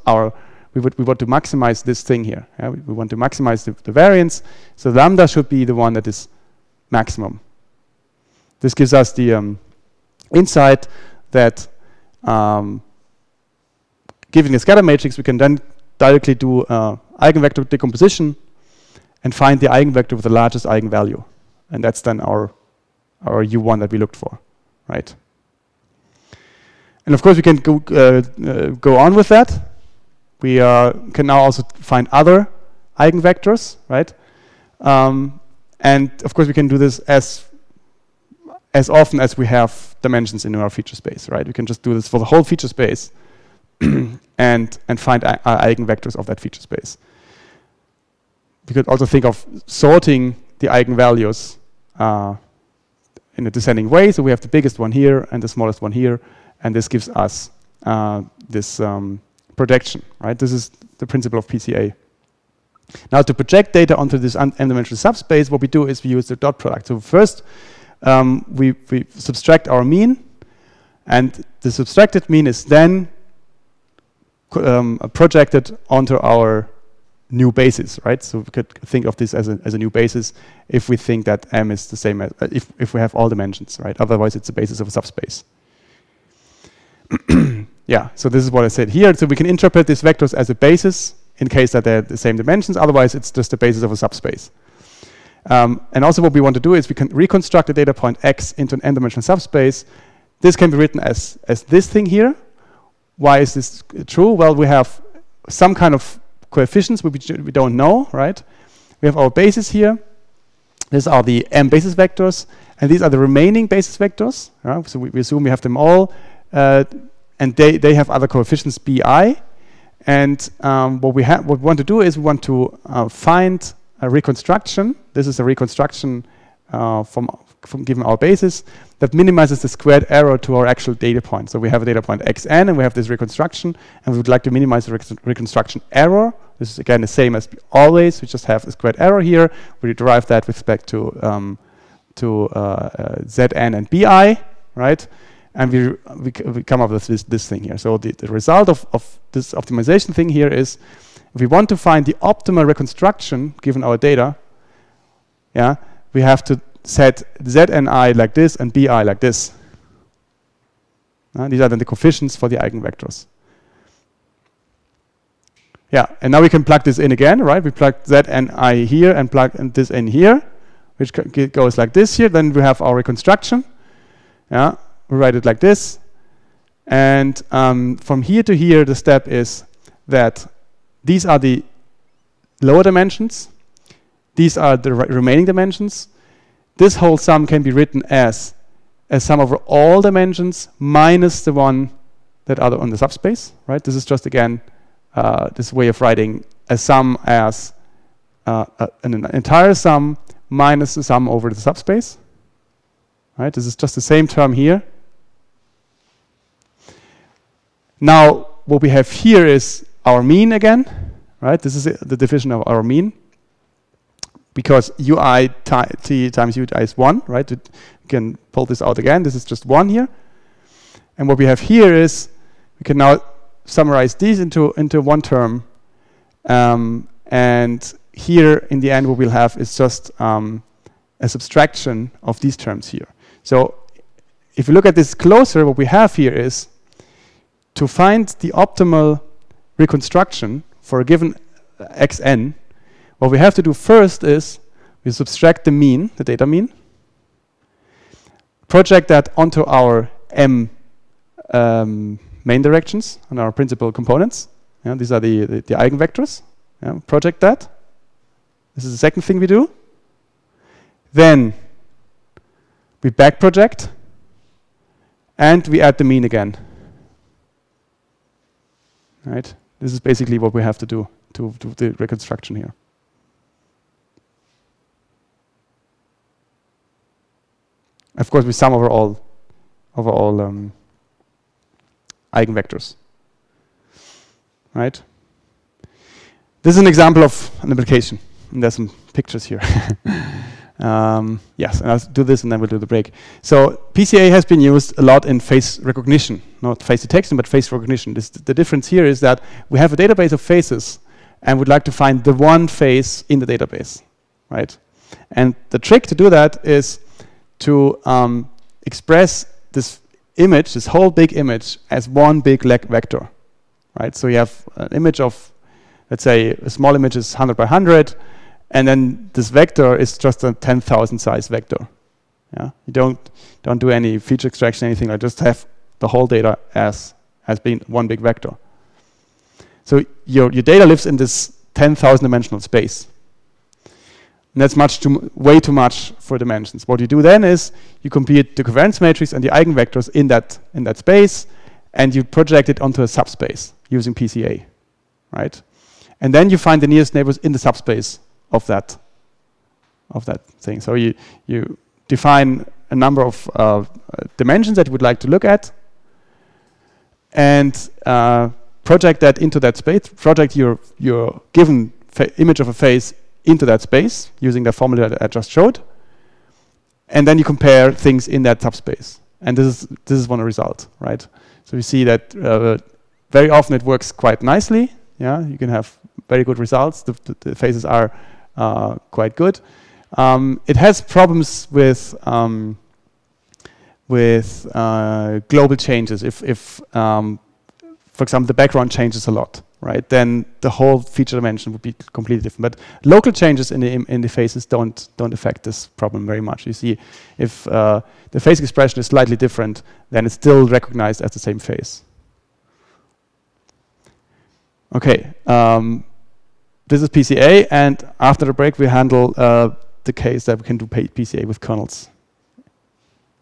we want to maximize this thing here. Yeah? We want to maximize the variance, so lambda should be the one that is maximum. This gives us the insight that given a scatter matrix, we can then directly do eigenvector decomposition and find the eigenvector with the largest eigenvalue, and that's then our U1 that we looked for. Right, and of course we can go on with that. We can now also find other eigenvectors, right? And of course, we can do this as often as we have dimensions in our feature space, right? We can just do this for the whole feature space and find eigenvectors of that feature space. We could also think of sorting the eigenvalues in a descending way. So we have the biggest one here and the smallest one here, and this gives us this projection, right? This is the principle of PCA. Now, to project data onto this n-dimensional subspace, what we do is we use the dot product. So first, we subtract our mean, and the subtracted mean is then projected onto our new basis, right? So we could think of this as a new basis if we think that M is the same as if we have all dimensions, right? Otherwise, it's the basis of a subspace. Yeah, so this is what I said here. So we can interpret these vectors as a basis in case that they're the same dimensions. Otherwise, it's just the basis of a subspace. And also what we want to do is we can reconstruct the data point X into an n-dimensional subspace. This can be written as this thing here. Why is this true? Well, we have some kind of coefficients which we don't know, right? We have our basis here. These are the M basis vectors, and these are the remaining basis vectors. So we assume we have them all, and they have other coefficients bi. And what we want to do is we want to find a reconstruction. This is a reconstruction from given our basis that minimizes the squared error to our actual data point. So we have a data point xn, and we have this reconstruction, and we would like to minimize the reconstruction error. This is again the same as always. We just have a squared error here. We derive that with respect to zn and bi, right? And we come up with this thing here. So the result of this optimization thing here is, if we want to find the optimal reconstruction given our data, yeah, we have to set zni like this and bi like this. These are then the coefficients for the eigenvectors. Yeah, and now we can plug this in again, right? We plug zni here and plug this in here, which goes like this here. Then we have our reconstruction. Yeah, we write it like this. And from here to here, the step is that these are the lower dimensions. These are the remaining dimensions. This whole sum can be written as a sum over all dimensions minus the one that are on the subspace, right? This is just, again, this way of writing a sum as an entire sum minus the sum over the subspace, right? This is just the same term here. Now, what we have here is our mean again, right? This is the division of our mean, because ui t times ui is 1, right? We can pull this out again. This is just 1 here. And what we have here is, we can now summarize these into one term. And here, in the end, what we'll have is just a subtraction of these terms here. So if we look at this closer, what we have here is, to find the optimal reconstruction for a given xn, what we have to do first is we subtract the mean, the data mean, project that onto our m main directions, on our principal components. Yeah, these are the eigenvectors. Yeah, project that. This is the second thing we do. Then we back project, and we add the mean again. Right? This is basically what we have to do to do the reconstruction here. Of course, we sum over all eigenvectors. Right? This is an example of an application, and there's some pictures here. Yes, and I'll do this, and then we'll do the break. So PCA has been used a lot in face recognition, not face detection, but face recognition. The difference here is that we have a database of faces, and we'd like to find the one face in the database, right? And the trick to do that is to express this image, this whole big image, as one big vector, right? So you have an image of, let's say, a small image is 100 by 100, and then this vector is just a 10,000 size vector. Yeah, you don't do any feature extraction, anything. I just have the whole data as being one big vector. So your data lives in this 10,000 dimensional space. And that's way too much for dimensions. What you do then is you compute the covariance matrix and the eigenvectors in that space, and you project it onto a subspace using PCA, right? And then you find the nearest neighbors in the subspace of that thing. So you define a number of dimensions that you would like to look at, and project that into that space. Project your given image of a face into that space using the formula that I just showed, and then you compare things in that subspace. And this is one result, right? So you see that very often it works quite nicely. Yeah, you can have very good results. The faces are quite good. It has problems with global changes. If for example, the background changes a lot, right? Then the whole feature dimension would be completely different. But local changes in the faces don't affect this problem very much. You see, if the face expression is slightly different, then it's still recognized as the same face. Okay, this is PCA, and after the break we handle the case that we can do PCA with kernels. Is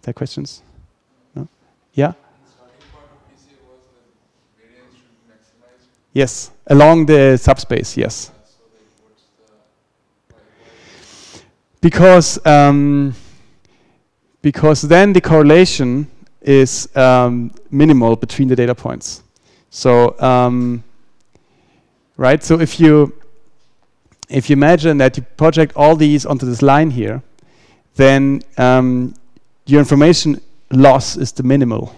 there questions? No? Yeah? Yes, along the subspace, yes. Because then the correlation is minimal between the data points. So, right, so if you imagine that you project all these onto this line here, then your information loss is the minimal.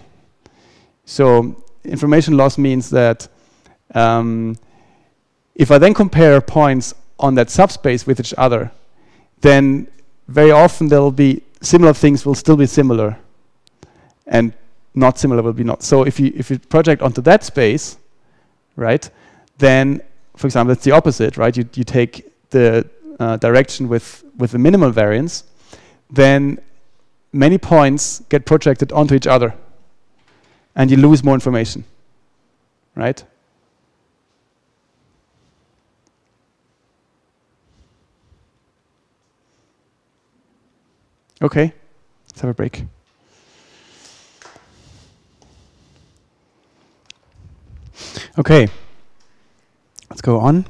So information loss means that if I then compare points on that subspace with each other, then very often there will be similar things will still be similar, and not similar will be not. So if you project onto that space, right, then, for example, it's the opposite, right? You take the direction with the minimal variance, then many points get projected onto each other, and you lose more information, right? Okay, let's have a break. Okay, let's go on.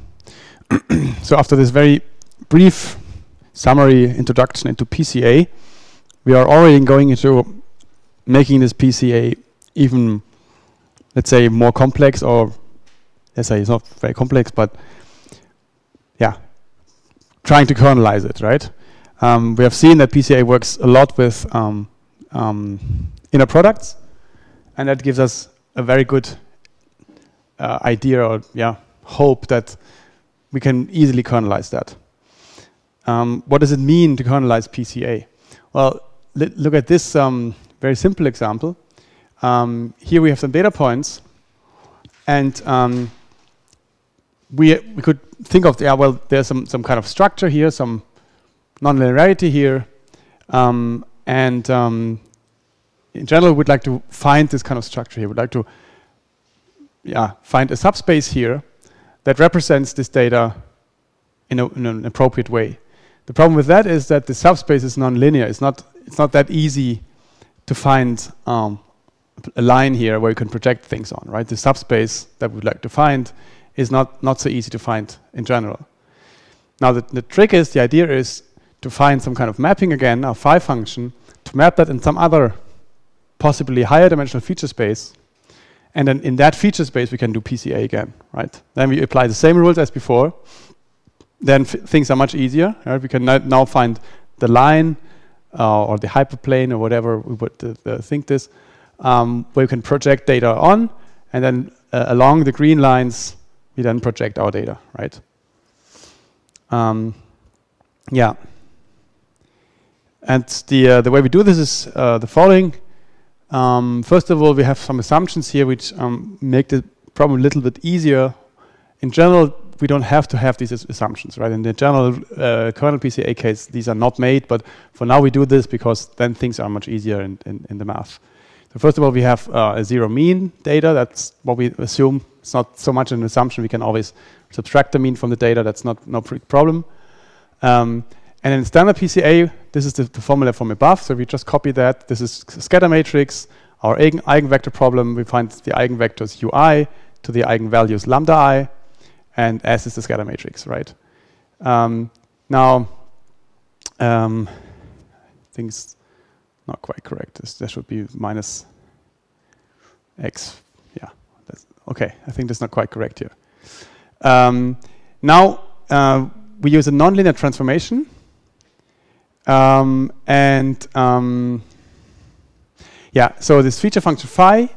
So after this very brief summary introduction into PCA, we are already going into making this PCA even, let's say, more complex, or let's say it's not very complex, but yeah, trying to kernelize it, right? We have seen that PCA works a lot with inner products, and that gives us a very good idea, or hope that we can easily kernelize that. What does it mean to kernelize PCA? Well, look at this very simple example. Here we have some data points, and we could think of well, there's some kind of structure here, some nonlinearity here, and in general we'd like to find this kind of structure here. We'd like to find a subspace here that represents this data in an appropriate way. The problem with that is that the subspace is nonlinear. It's not that easy to find a line here where you can project things on, right? The subspace that we'd like to find is not so easy to find in general. Now the trick is, the idea is to find some kind of mapping again, a phi function, to map that in some other possibly higher dimensional feature space, and then in that feature space we can do PCA again, right? Then we apply the same rules as before. Then things are much easier, right? We can now find the line or the hyperplane or whatever we would think this, where you can project data on, and then along the green lines we then project our data, right? Yeah. And the way we do this is the following. First of all, we have some assumptions here which make the problem a little bit easier. In general, we don't have to have these assumptions, right? In the general kernel PCA case, these are not made, but for now we do this because then things are much easier in the math. So first of all, we have a zero mean data. That's what we assume. It's not so much an assumption. We can always subtract the mean from the data. That's no problem. And in standard PCA, this is the formula from above. So we just copy that. This is scatter matrix. Our eigenvector problem, we find the eigenvectors ui to the eigenvalues lambda I, and S is the scatter matrix, right? Now, things not quite correct. There should be minus x. Yeah, that's okay. I think that's not quite correct here. Now we use a nonlinear transformation, yeah. So this feature function phi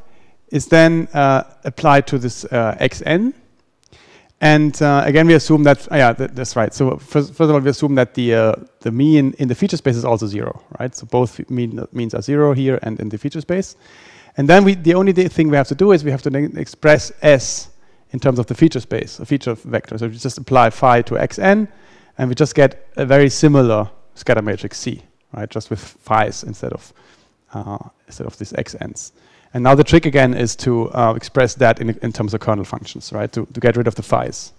is then applied to this xn. And again, we assume that, that's right. So first of all, we assume that the mean in the feature space is also 0, right? So both means are 0 here and in the feature space. And then the only thing we have to do is we have to express S in terms of the feature space, a feature vector. So we just apply phi to xn, and we just get a very similar scatter matrix C, right? Just with phi's instead of these xn's. And now the trick again is to express that in terms of kernel functions, right? To get rid of the phi's.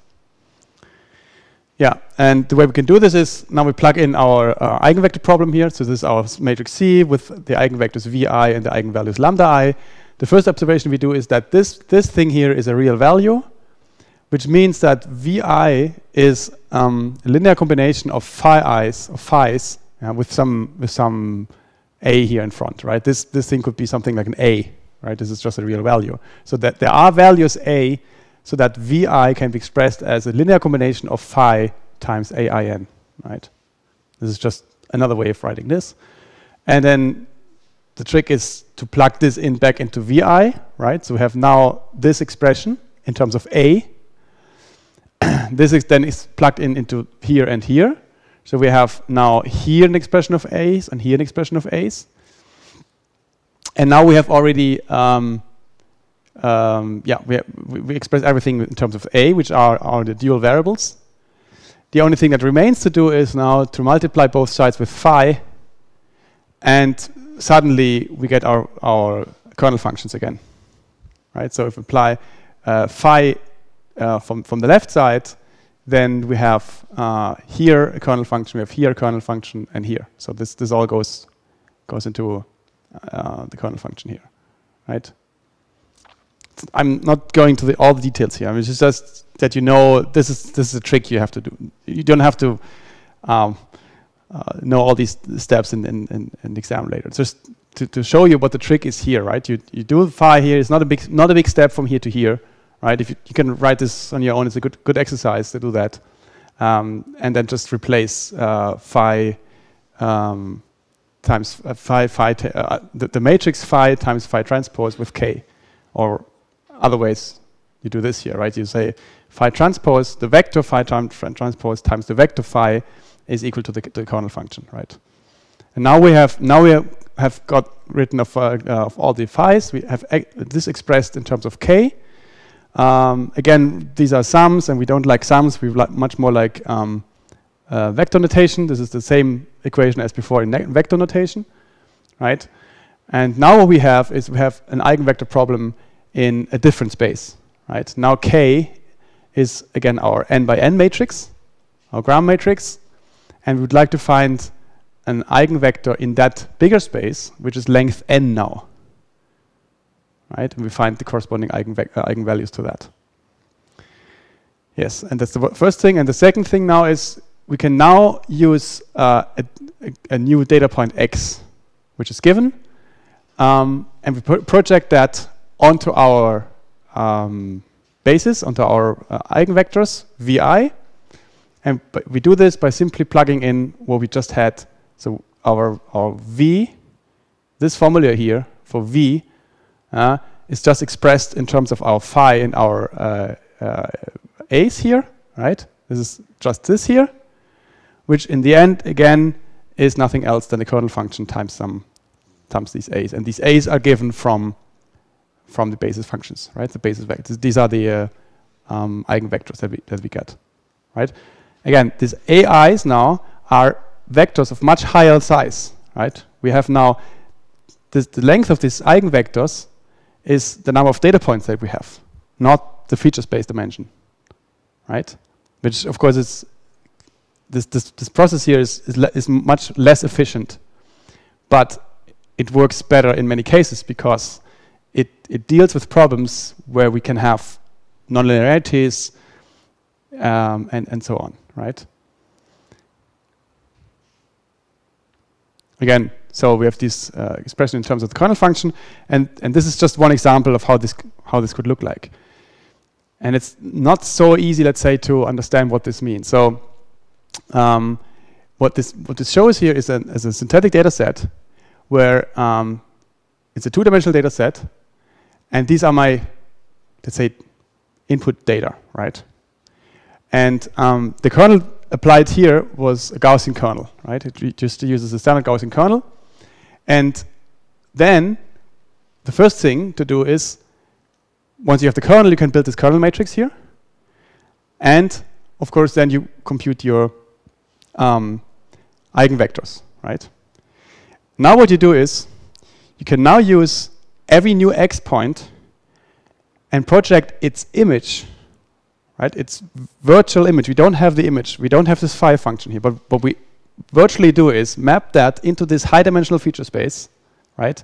Yeah, and the way we can do this is now we plug in our eigenvector problem here. So this is our matrix C with the eigenvectors vi and the eigenvalues lambda I. The first observation we do is that this thing here is a real value, which means that vi is a linear combination of phi's with some a here in front, right? This thing could be something like an a. Right, this is just a real value. So that there are values a, so that vi can be expressed as a linear combination of phi times ain. Right, this is just another way of writing this. And then the trick is to plug this in back into vi. Right, so we have now this expression in terms of a. This then is plugged into here and here. So we have now here an expression of a's and here an expression of a's. And now we have already, we express everything in terms of A, which are the dual variables. The only thing that remains to do is now to multiply both sides with phi, and suddenly we get our kernel functions again, right? So if we apply phi from the left side, then we have here a kernel function, we have here a kernel function, and here. So this all goes into the kernel function here, right? I'm not going to all the details here. I mean, it's just that you know this is a trick you have to do. You don't have to know all these steps in the exam later. It's just to show you what the trick is here, right? You do phi here. It's not a big step from here to here, right? If you can write this on your own, it's a good exercise to do that, and then just replace phi. Times the matrix phi times phi transpose with k, or other ways you do this here, right? You say phi transpose, the vector phi transpose times the vector phi is equal to the kernel function, right? And now we have got written of all the phi's. We have this expressed in terms of k. Again, these are sums, and we don't like sums. We much more like vector notation. This is the same equation as before in vector notation, right? And now what we have is we have an eigenvector problem in a different space, right? Now K is again our n by n matrix, our Gram matrix, and we would like to find an eigenvector in that bigger space, which is length n now, right? And we find the corresponding eigenvalues to that. Yes, and that's the first thing. And the second thing now is we can now use a new data point x, which is given, and we project that onto our basis, onto our eigenvectors, vi. And we do this by simply plugging in what we just had. So our v, this formula here for v, is just expressed in terms of our phi and our a's here, right? This is just this here, which in the end, again, is nothing else than the kernel function times these a's. And these a's are given from the basis functions, right? The basis vectors. These are the eigenvectors that we get, right? Again, these ai's now are vectors of much higher size, right? We have now the length of these eigenvectors is the number of data points that we have, not the feature space dimension, right? Which of course is this process here is much less efficient, but it works better in many cases because it deals with problems where we can have nonlinearities and so on, right? Again, so we have this expression in terms of the kernel function, and this is just one example of how this could look like. And it's not so easy, let's say, to understand what this means. So what this shows here is a synthetic data set where it's a two-dimensional data set, and these are my, let's say, input data, right? And the kernel applied here was a Gaussian kernel, right? It just uses a standard Gaussian kernel. And then the first thing to do is, once you have the kernel, you can build this kernel matrix here. And of course, then you compute your eigenvectors, right? Now what you do is, you can now use every new x point and project its image, right? Its virtual image. We don't have the image. We don't have this phi function here. But what we virtually do is map that into this high-dimensional feature space, right?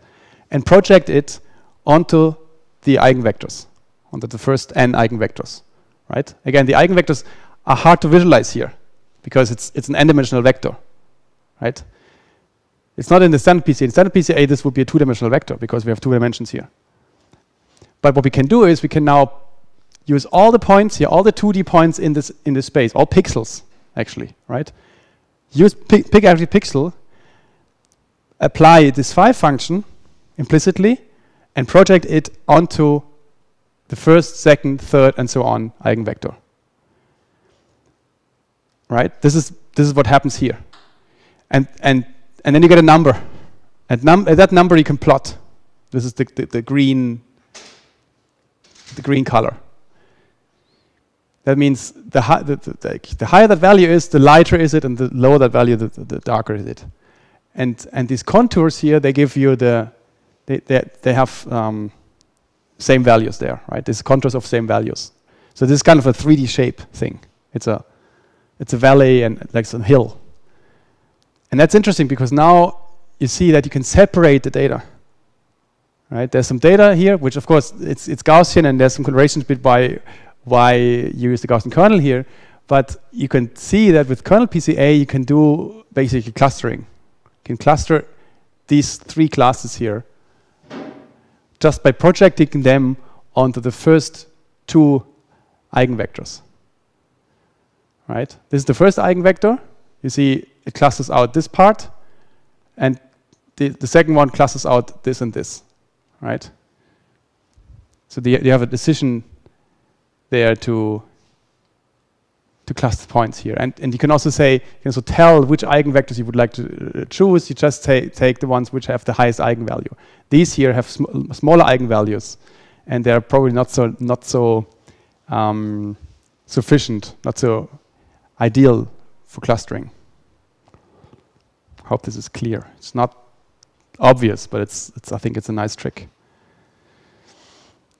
And project it onto the eigenvectors, onto the first n eigenvectors, right? Again, the eigenvectors are hard to visualize here because it's an n-dimensional vector, right? It's not in the standard PCA. In standard PCA, this would be a two-dimensional vector because we have 2 dimensions here. But what we can do is we can now use all the points here, all the 2D points in this space, all pixels, actually, right? Pick every pixel, apply this phi function implicitly, and project it onto the first, second, third, and so on eigenvector. Right? This is what happens here, and then you get a number. At that number you can plot. This is the green color. That means the higher that value is, the lighter is it, and the lower that value, the darker is it. And these contours here, they give you they have same values there, right? These contours of same values. So this is kind of a 3D shape thing. It's a valley and like some hill. And that's interesting because now you see that you can separate the data. Right? There's some data here, which of course it's Gaussian, and there's some considerations why you use the Gaussian kernel here. But you can see that with kernel PCA you can do basically clustering. You can cluster these 3 classes here just by projecting them onto the first 2 eigenvectors. Right? This is the first eigenvector. You see it clusters out this part, and the second one clusters out this and this. Right? So you have a decision there to cluster points here, and you can also say, you can also tell which eigenvectors you would like to choose. You just take the ones which have the highest eigenvalue. These here have smaller eigenvalues, and they're probably not so sufficient, not so ideal for clustering. Hope this is clear. It's not obvious, but I think it's a nice trick.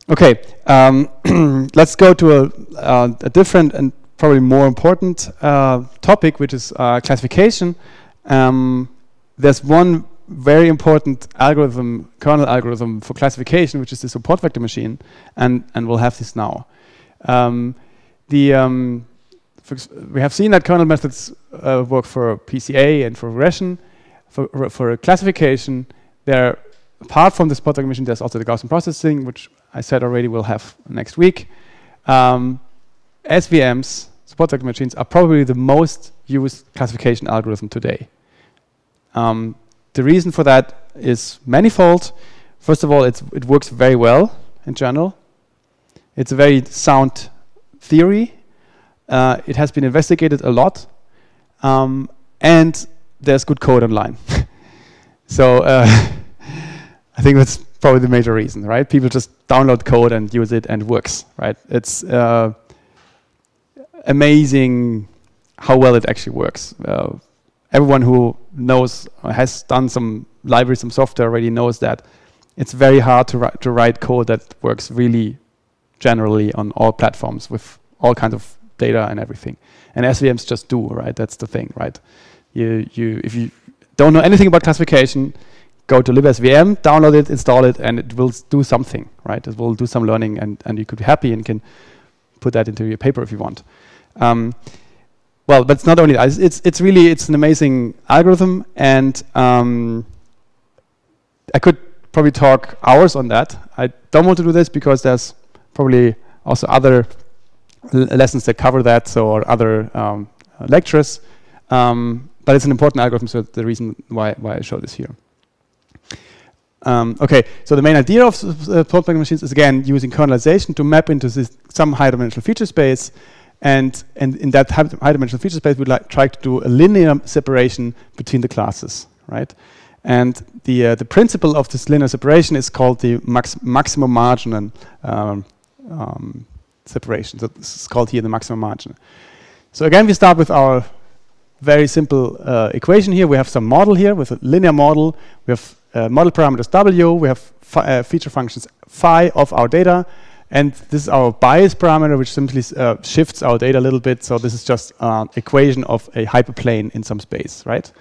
Okay, let's go to a different and probably more important topic, which is classification. There's one very important algorithm, kernel algorithm for classification, which is the support vector machine, and we'll have this now. We have seen that kernel methods work for PCA and for regression. For classification, apart from the support vector machine, there's also the Gaussian processing, which I said already we'll have next week. SVMs, support vector machines, are probably the most used classification algorithm today. The reason for that is manifold. First of all, it works very well in general. It's a very sound theory. It has been investigated a lot, and there's good code online. So I think that's probably the major reason, right? People just download code and use it, and it works, right? It's amazing how well it actually works. Everyone who knows or has done some library, some software already knows that it's very hard to write code that works really generally on all platforms with all kinds of data and everything. And SVMs just do, right? That's the thing, right? If you don't know anything about classification, go to libsvm, download it, install it, and it will do something, right? It will do some learning, and you could be happy and can put that into your paper if you want. Well, but it's not only that. It's an amazing algorithm, and I could probably talk hours on that. I don't want to do this because there's probably also other lessons that cover that, so or other lectures. But it's an important algorithm, so the reason why I show this here. Okay, so the main idea of plot-bank machines is again using kernelization to map into some high-dimensional feature space, and in that high-dimensional feature space, we'd try to do a linear separation between the classes, right? And the principle of this linear separation is called the maximum margin separation. So this is called here the maximum margin. So again, we start with our very simple equation here. We have some model here with a linear model. We have model parameters W. We have feature functions phi of our data. And this is our bias parameter, which simply shifts our data a little bit. So this is just an equation of a hyperplane in some space, right?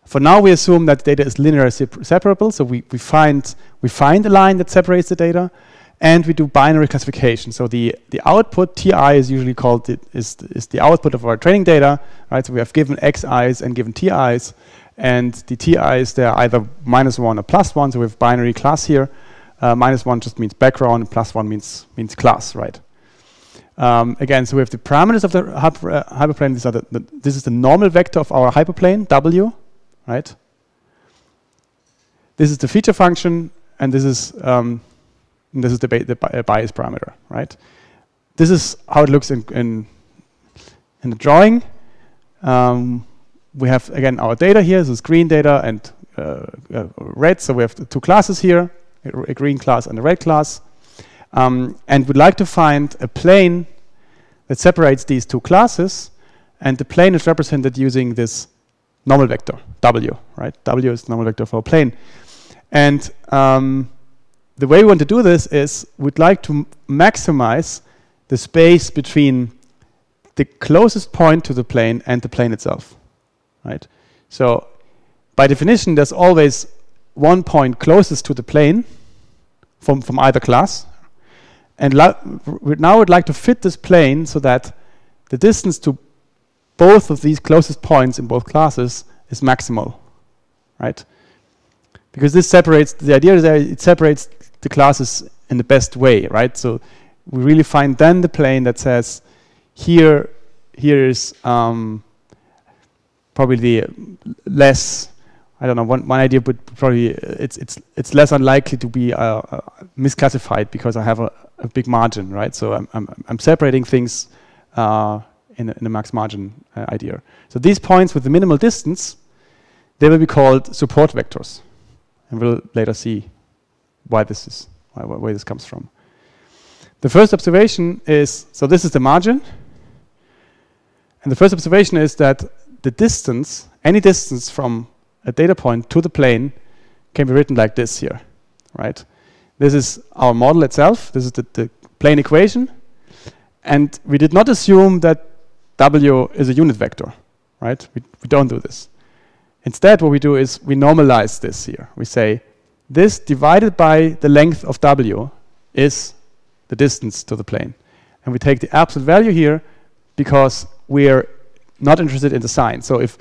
For now, we assume that data is linearly separable. So we find a line that separates the data, and we do binary classification. So the output TI is usually called is the output of our training data, right? So we have given XIs and given TIs, and the TIs they're either -1 or +1. So we have binary class here. -1 just means background, and +1 means class, right? Again, so we have the parameters of the hyperplane. This is the normal vector of our hyperplane W, right? This is the feature function, and this is the bias parameter, right? This is how it looks in the drawing. We have again our data here. This is green data and red. So we have the two classes here, a green class and a red class, and we'd like to find a plane that separates these two classes, and the plane is represented using this normal vector W, right? W is the normal vector for a plane, and the way we want to do this is we'd like to maximize the space between the closest point to the plane and the plane itself, right? So by definition, there's always one point closest to the plane from either class. And now we'd like to fit this plane so that the distance to both of these closest points in both classes is maximal, right? Because this separates, the idea is that it separates the classes in the best way, right? So we really find then the plane that says here is probably the less, I don't know, one idea would probably it's less unlikely to be misclassified because I have a big margin, right? So I'm separating things in the max margin idea. So these points with the minimal distance, they will be called support vectors, and we'll later see why this is, where this comes from. The first observation is, so this is the margin, and the first observation is that the distance, any distance from a data point to the plane can be written like this here, right? This is our model itself. This is the plane equation, and we did not assume that W is a unit vector, right? We don't do this. Instead, what we do is we normalize this here. We say this divided by the length of W is the distance to the plane. And we take the absolute value here because we're not interested in the sign. So if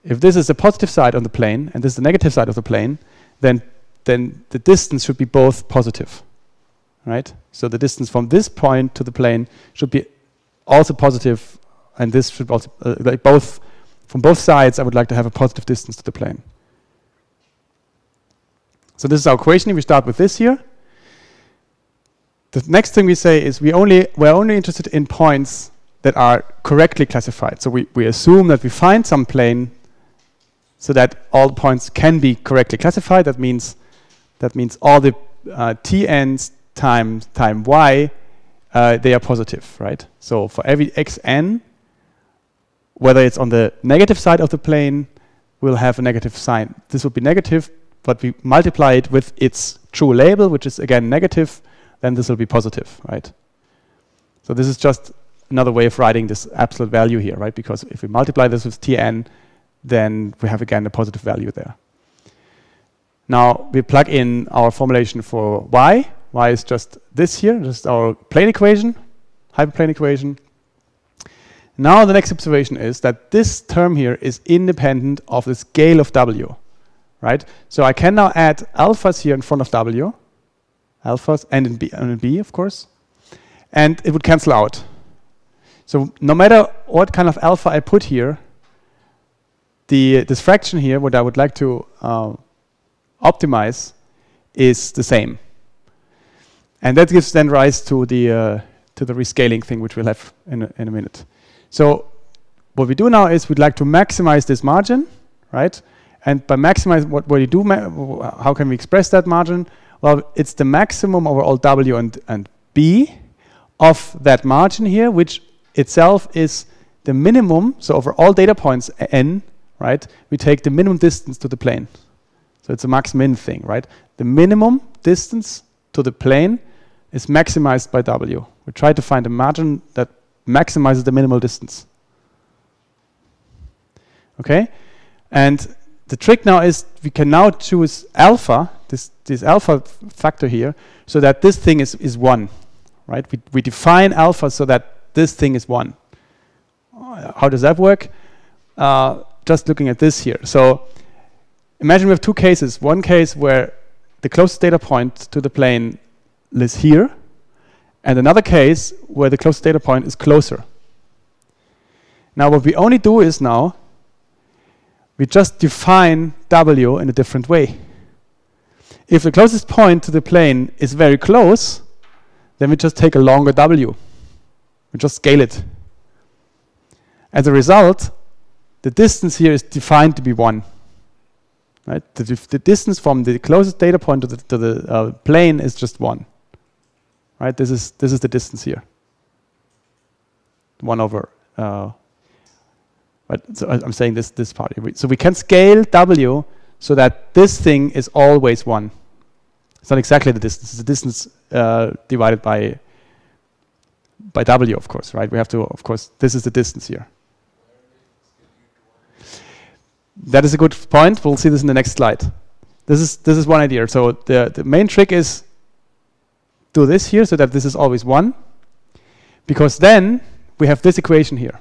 this is the positive side on the plane and this is the negative side of the plane, then the distance should be both positive, right? So the distance from this point to the plane should be also positive, and this should also, like both, from both sides, I would like to have a positive distance to the plane. So this is our equation. We start with this here. The next thing we say is we're only interested in points that are correctly classified. So we assume that we find some plane so that all points can be correctly classified. That means all the tn's time y, they are positive, right? So for every xn, whether it's on the negative side of the plane, we'll have a negative sign. This will be negative, but we multiply it with its true label, which is again negative, then this will be positive, right? So this is just another way of writing this absolute value here, right? Because if we multiply this with Tn, then we have again a positive value there. Now we plug in our formulation for y. Y is just this here, just our plane equation, hyperplane equation. Now the next observation is that this term here is independent of the scale of w, right? So I can now add alphas here in front of w, alphas and in b, of course, and it would cancel out. So no matter what kind of alpha I put here, this fraction here, what I would like to optimize, is the same. And that gives then rise to the rescaling thing, which we'll have in a minute. So what we do now is we'd like to maximize this margin, right? And by maximize, what do you do? How can we express that margin? Well, it's the maximum over all w and b of that margin here, which itself is the minimum. So over all data points n, right? We take the minimum distance to the plane. So it's a max-min thing, right? The minimum distance to the plane is maximized by w. We try to find a margin that maximizes the minimal distance. Okay? And the trick now is we can now choose alpha, this alpha factor here, so that this thing is 1. Right? We define alpha so that this thing is 1. How does that work? Just looking at this here. So imagine we have two cases. One case where the closest data point to the plane is here, and another case where the closest data point is closer. Now what we only do is now we just define w in a different way. If the closest point to the plane is very close, then we just take a longer w. We just scale it. As a result, the distance here is defined to be 1. Right? The distance from the closest data point to the plane is just 1. Right? This is the distance here. 1 over. Right? So I'm saying this part. So we can scale w so that this thing is always 1. It's not exactly the distance. It's the distance divided by w, of course. Right? We have to, of course, this is the distance here. That is a good point. We'll see this in the next slide. This is one idea. So the main trick is do this here so that this is always 1. Because then we have this equation here.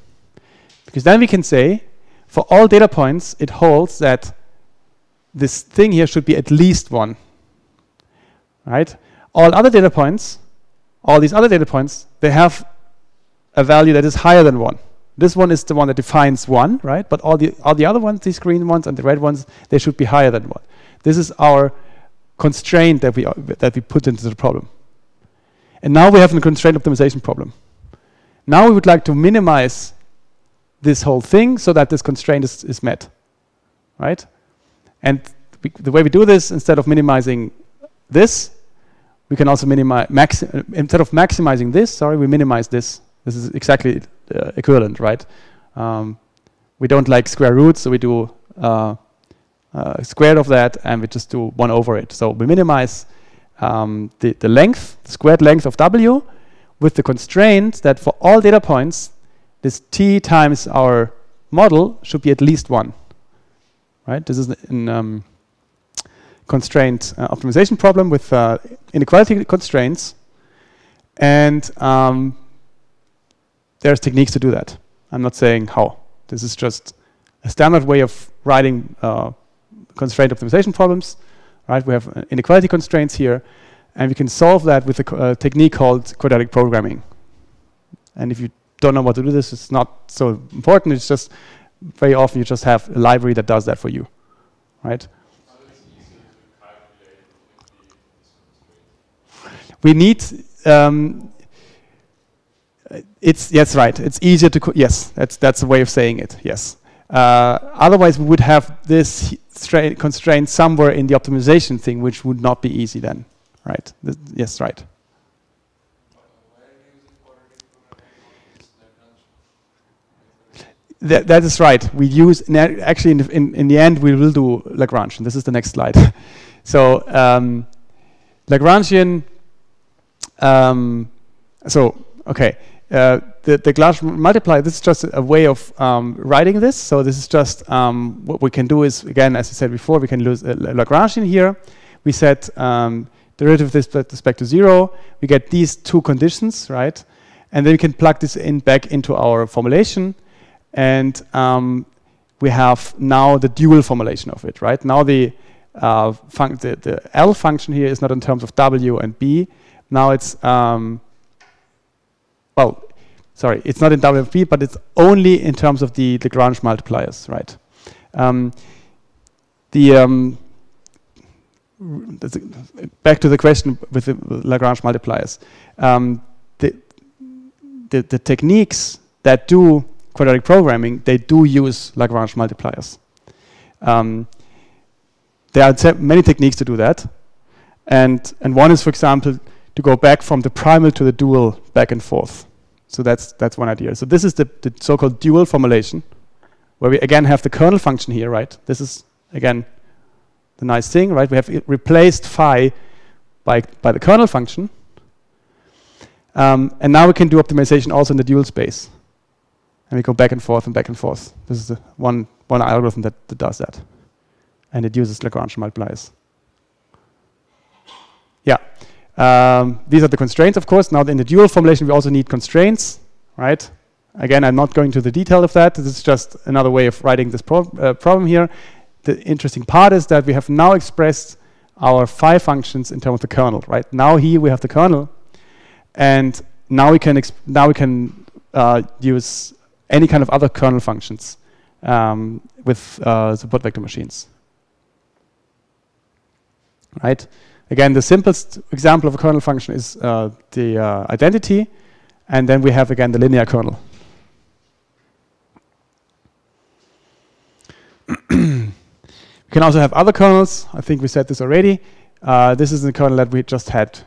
Because then we can say for all data points it holds that this thing here should be at least 1. Right? All other data points, all these other data points, they have a value that is higher than 1. This one is the one that defines 1, right? But all the other ones, these green ones and the red ones, they should be higher than 1. This is our constraint that we put into the problem. And now we have a constraint optimization problem. Now we would like to minimize this whole thing so that this constraint is met, right? And the way we do this, instead of minimizing this, we can also minimize instead of maximizing this. We minimize this. This is exactly equivalent, right? We don't like square roots, so we do squared of that, and we just do 1 over it. So we minimize the length, the squared length of w, with the constraint that for all data points, this t times our model should be at least 1. Right? This is a constraint optimization problem with inequality constraints, and there's techniques to do that. I'm not saying how. This is just a standard way of writing constraint optimization problems. Right? We have inequality constraints here, and we can solve that with a technique called quadratic programming. And if you don't know what to do this, it's not so important. It's just very often you just have a library that does that for you. Right? We need yes, right. It's easier to yes. That's a way of saying it. Yes. Otherwise, we would have this constraint somewhere in the optimization thing, which would not be easy then. Right? Yes. Right. That is right. We use actually in the end we will do Lagrangian. This is the next slide. So Lagrangian. Okay. the Lagrange multiplier, this is just a way of writing this. So this is just what we can do is, again, as I said before, we can use a Lagrangian here. We set derivative with respect to 0. We get these two conditions, right? And then we can plug this in back into our formulation. And we have now the dual formulation of it, right? Now the L function here is not in terms of W and B. Now it's, well, sorry, it's not in W and B, but it's only in terms of the Lagrange multipliers, right? Back to the question with the Lagrange multipliers. The techniques that do quadratic programming, they do use Lagrange multipliers. There are many techniques to do that. And one is, for example, to go back from the primal to the dual back and forth. So that's one idea. So this is the so-called dual formulation, where we again have the kernel function here, right? This is, again, the nice thing, right? We have replaced phi by the kernel function. And now we can do optimization also in the dual space. And we go back and forth and back and forth. This is the one algorithm that does that. And it uses Lagrange multipliers. Yeah. These are the constraints, of course. Now in the dual formulation, we also need constraints, right? Again, I'm not going to the detail of that. This is just another way of writing this problem here. The interesting part is that we have now expressed our phi functions in terms of the kernel, right? Now here we have the kernel, and now we can use any kind of other kernel functions with support vector machines, right? Again, the simplest example of a kernel function is the identity, and then we have again the linear kernel. We can also have other kernels. I think we said this already. This is the kernel that we just had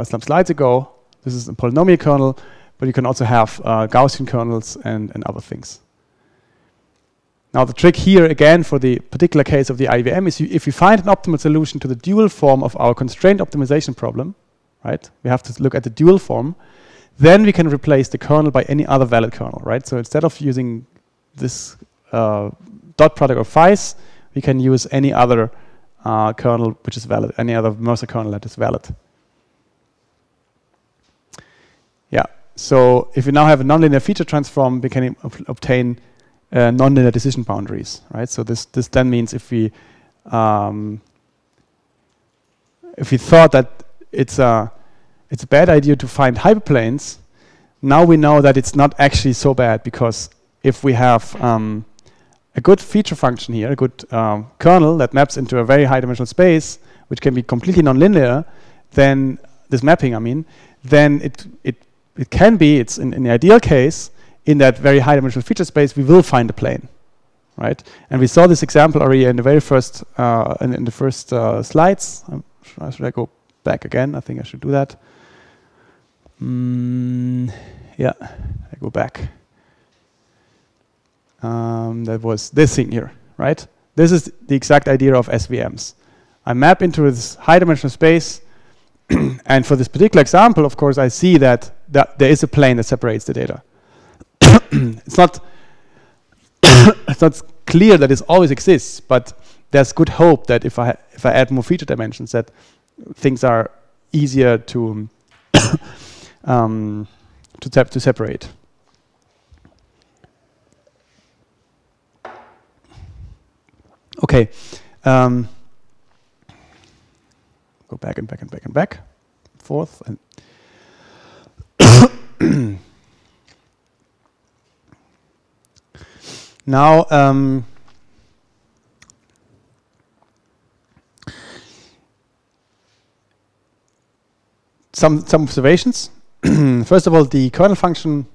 some slides ago. This is a polynomial kernel, but you can also have Gaussian kernels and other things. Now the trick here, again, for the particular case of the IVM is if you find an optimal solution to the dual form of our constraint optimization problem, right? We have to look at the dual form. Then we can replace the kernel by any other valid kernel, right? So instead of using this dot product of phi's, we can use any other kernel which is valid, any other Mercer kernel that is valid. Yeah, so if we now have a nonlinear feature transform, we can obtain nonlinear decision boundaries, right? So this then means if we thought that it's a bad idea to find hyperplanes, now we know that it's not actually so bad, because if we have a good feature function here, a good kernel that maps into a very high dimensional space, which can be completely nonlinear, then this mapping, I mean, then it can be, it's in the ideal case, in that very high dimensional feature space, we will find a plane, right? And we saw this example already in the very first, in the first slides. Should I go back again? I think I should do that. Yeah, I go back. That was this thing here, right? This is the exact idea of SVMs. I map into this high dimensional space, and for this particular example, of course, I see that there is a plane that separates the data. It's not clear that it always exists, but there's good hope that if I add more feature dimensions, that things are easier to to separate. Okay. Go back and back and back and back, forth and now some observations. First of all, the kernel function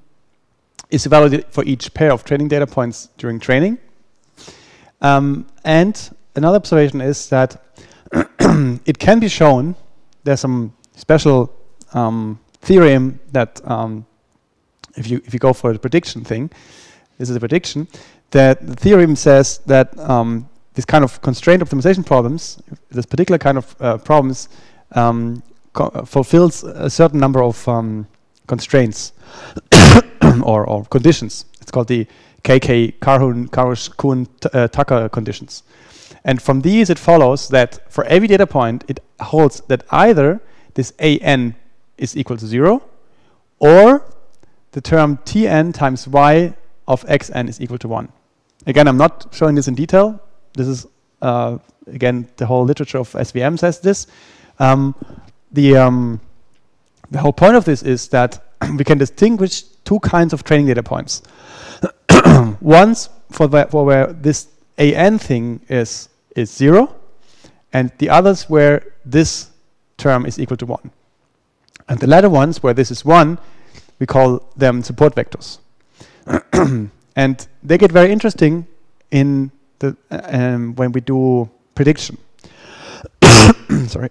is evaluated for each pair of training data points during training. And another observation is that it can be shown, there's some special theorem that if you go for the prediction thing, this is a prediction, that the theorem says that this kind of constraint optimization problems, this particular kind of problems, fulfills a certain number of constraints. or conditions. It's called the KK Karush-Kuhn-Tucker conditions. And from these, it follows that for every data point, it holds that either this an is equal to 0, or the term tn times y of xn is equal to 1. Again, I'm not showing this in detail. This is, again, the whole literature of SVM says this. The whole point of this is that we can distinguish two kinds of training data points. One's for where this an thing is 0, and the others where this term is equal to 1. And the latter ones, where this is 1, we call them support vectors. And they get very interesting in the when we do prediction. Sorry.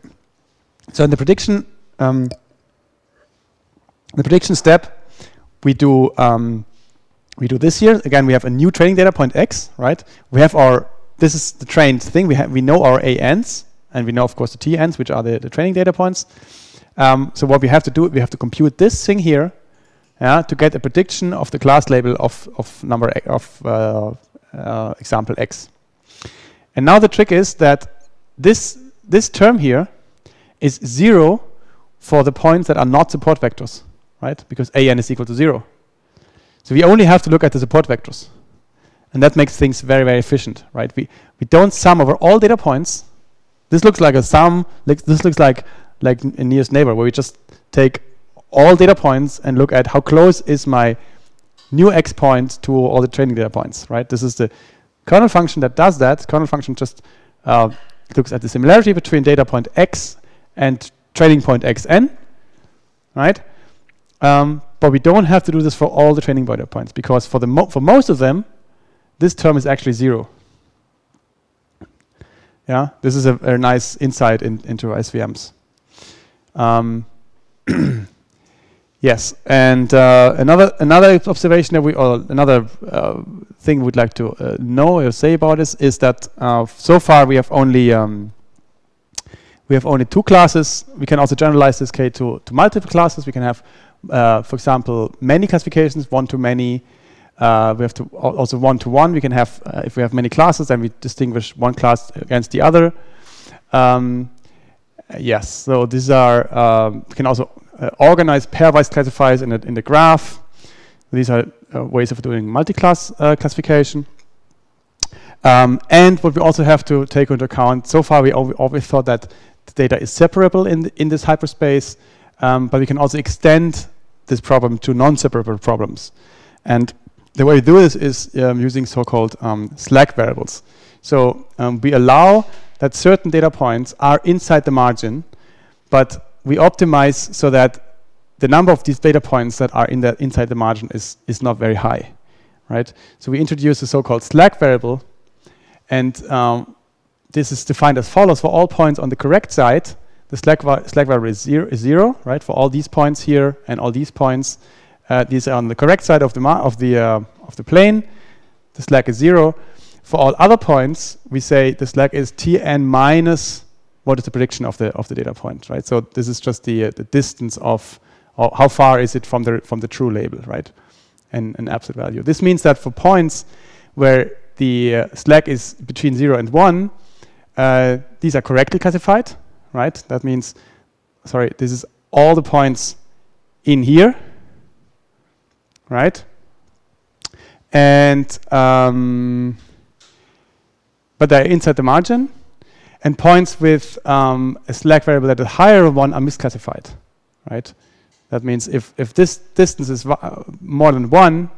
So in the prediction step, we do this here. Again, we have a new training data point x, right? We have our, this is the trained thing. We know our ans, and we know, of course, the tn's, which are the training data points. So what we have to do, we have to compute this thing here, to get a prediction of the class label of example x. And now the trick is that this term here is 0 for the points that are not support vectors, right? Because an is equal to 0. So we only have to look at the support vectors. And that makes things very, very efficient, right? We don't sum over all data points. This looks like a sum. This looks like a nearest neighbor, where we just take all data points and look at how close is my new x point to all the training data points, right? This is the kernel function that does that. Kernel function just looks at the similarity between data point x and training point xn, right? But we don't have to do this for all the training data points, because for most of them, this term is actually 0. Yeah, this is a nice insight into SVMs. Yes, and another observation that another thing we'd like to know or say about this is that so far we have only 2 classes. We can also generalize this case to multiple classes. We can have, for example, many classifications, one-to-many. We have to also one-to-one. We can have, if we have many classes, then we distinguish one class against the other. Yes, so these are, we can also organize pairwise classifiers in the graph. These are ways of doing multi-class classification. And what we also have to take into account, so far we always thought that the data is separable in this hyperspace, but we can also extend this problem to non-separable problems. And the way we do this is using so-called slack variables. So we allow that certain data points are inside the margin, but we optimize so that the number of these data points that are inside the margin is not very high, right? So we introduce a so-called slack variable, and this is defined as follows: for all points on the correct side, the slack variable is zero, right? For all these points here and all these points, these are on the correct side of the plane. The slack is 0. For all other points, we say the slack is tn minus what is the prediction of the data point, right? So this is just the distance of, or how far is it from the true label, right? And an absolute value. This means that for points where the slack is between 0 and 1, these are correctly classified, right? That means, sorry, this is all the points in here, right? And but they're inside the margin. And points with a slack variable that is higher than 1 are misclassified, right? That means if this distance is more than 1,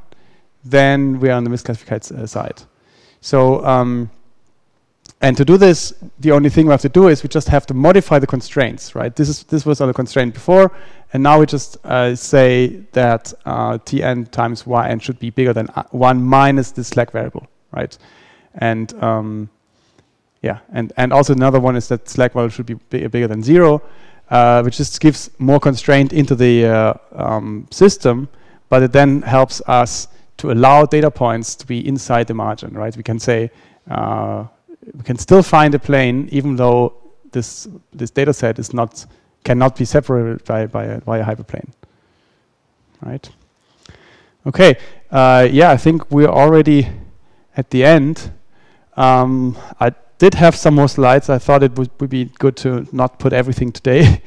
then we are on the misclassified side. So, and to do this, the only thing we have to do is we just have to modify the constraints, right? This was on a constraint before, and now we just say that tn times yn should be bigger than 1 minus the slack variable, right? And yeah, and also another one is that slack value should be bigger than 0, which just gives more constraint into the system, but it then helps us to allow data points to be inside the margin, right? We can say we can still find a plane even though this data set is cannot be separated by a hyperplane, right? Okay, yeah, I think we're already at the end. I did have some more slides. I thought it would be good to not put everything today.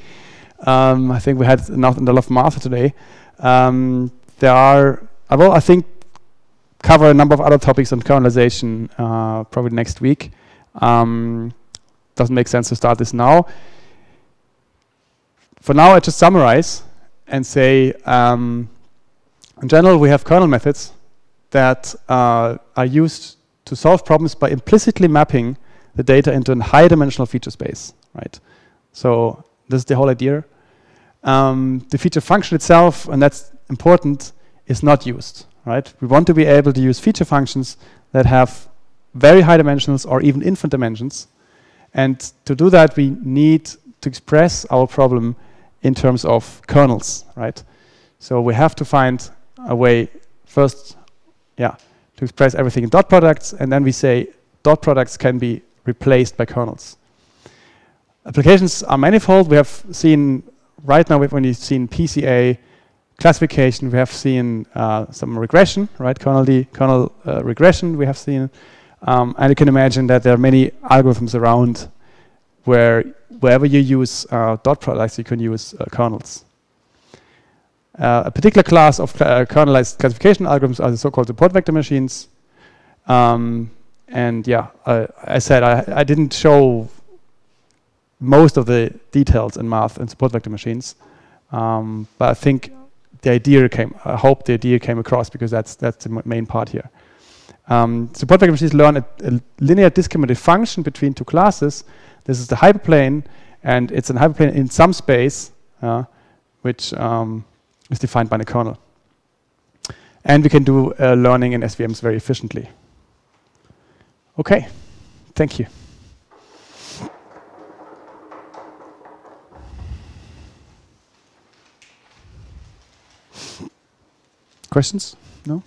I think we had enough of math today. There are, I will, I think, cover a number of other topics on kernelization probably next week. Doesn't make sense to start this now. For now, I just summarize and say, in general, we have kernel methods that are used to solve problems by implicitly mapping the data into a high-dimensional feature space, right? So this is the whole idea. The feature function itself, and that's important, is not used, right? We want to be able to use feature functions that have very high dimensions or even infinite dimensions. And to do that, we need to express our problem in terms of kernels, right? So we have to find a way first, to express everything in dot products, and then we say dot products can be replaced by kernels. Applications are manifold. We have seen right now, when you've seen PCA classification, we have seen some regression, right? Kernel regression we have seen. And you can imagine that there are many algorithms around where wherever you use dot products, you can use kernels. A particular class of kernelized classification algorithms are the so-called support vector machines. And yeah, I said I didn't show most of the details in math and support vector machines, but I think the idea I hope the idea came across, because that's the main part here. Support vector machines learn a linear discriminative function between two classes. This is the hyperplane, and it's a hyperplane in some space, which is defined by the kernel. And we can do learning in SVMs very efficiently. Okay, thank you. Questions? No?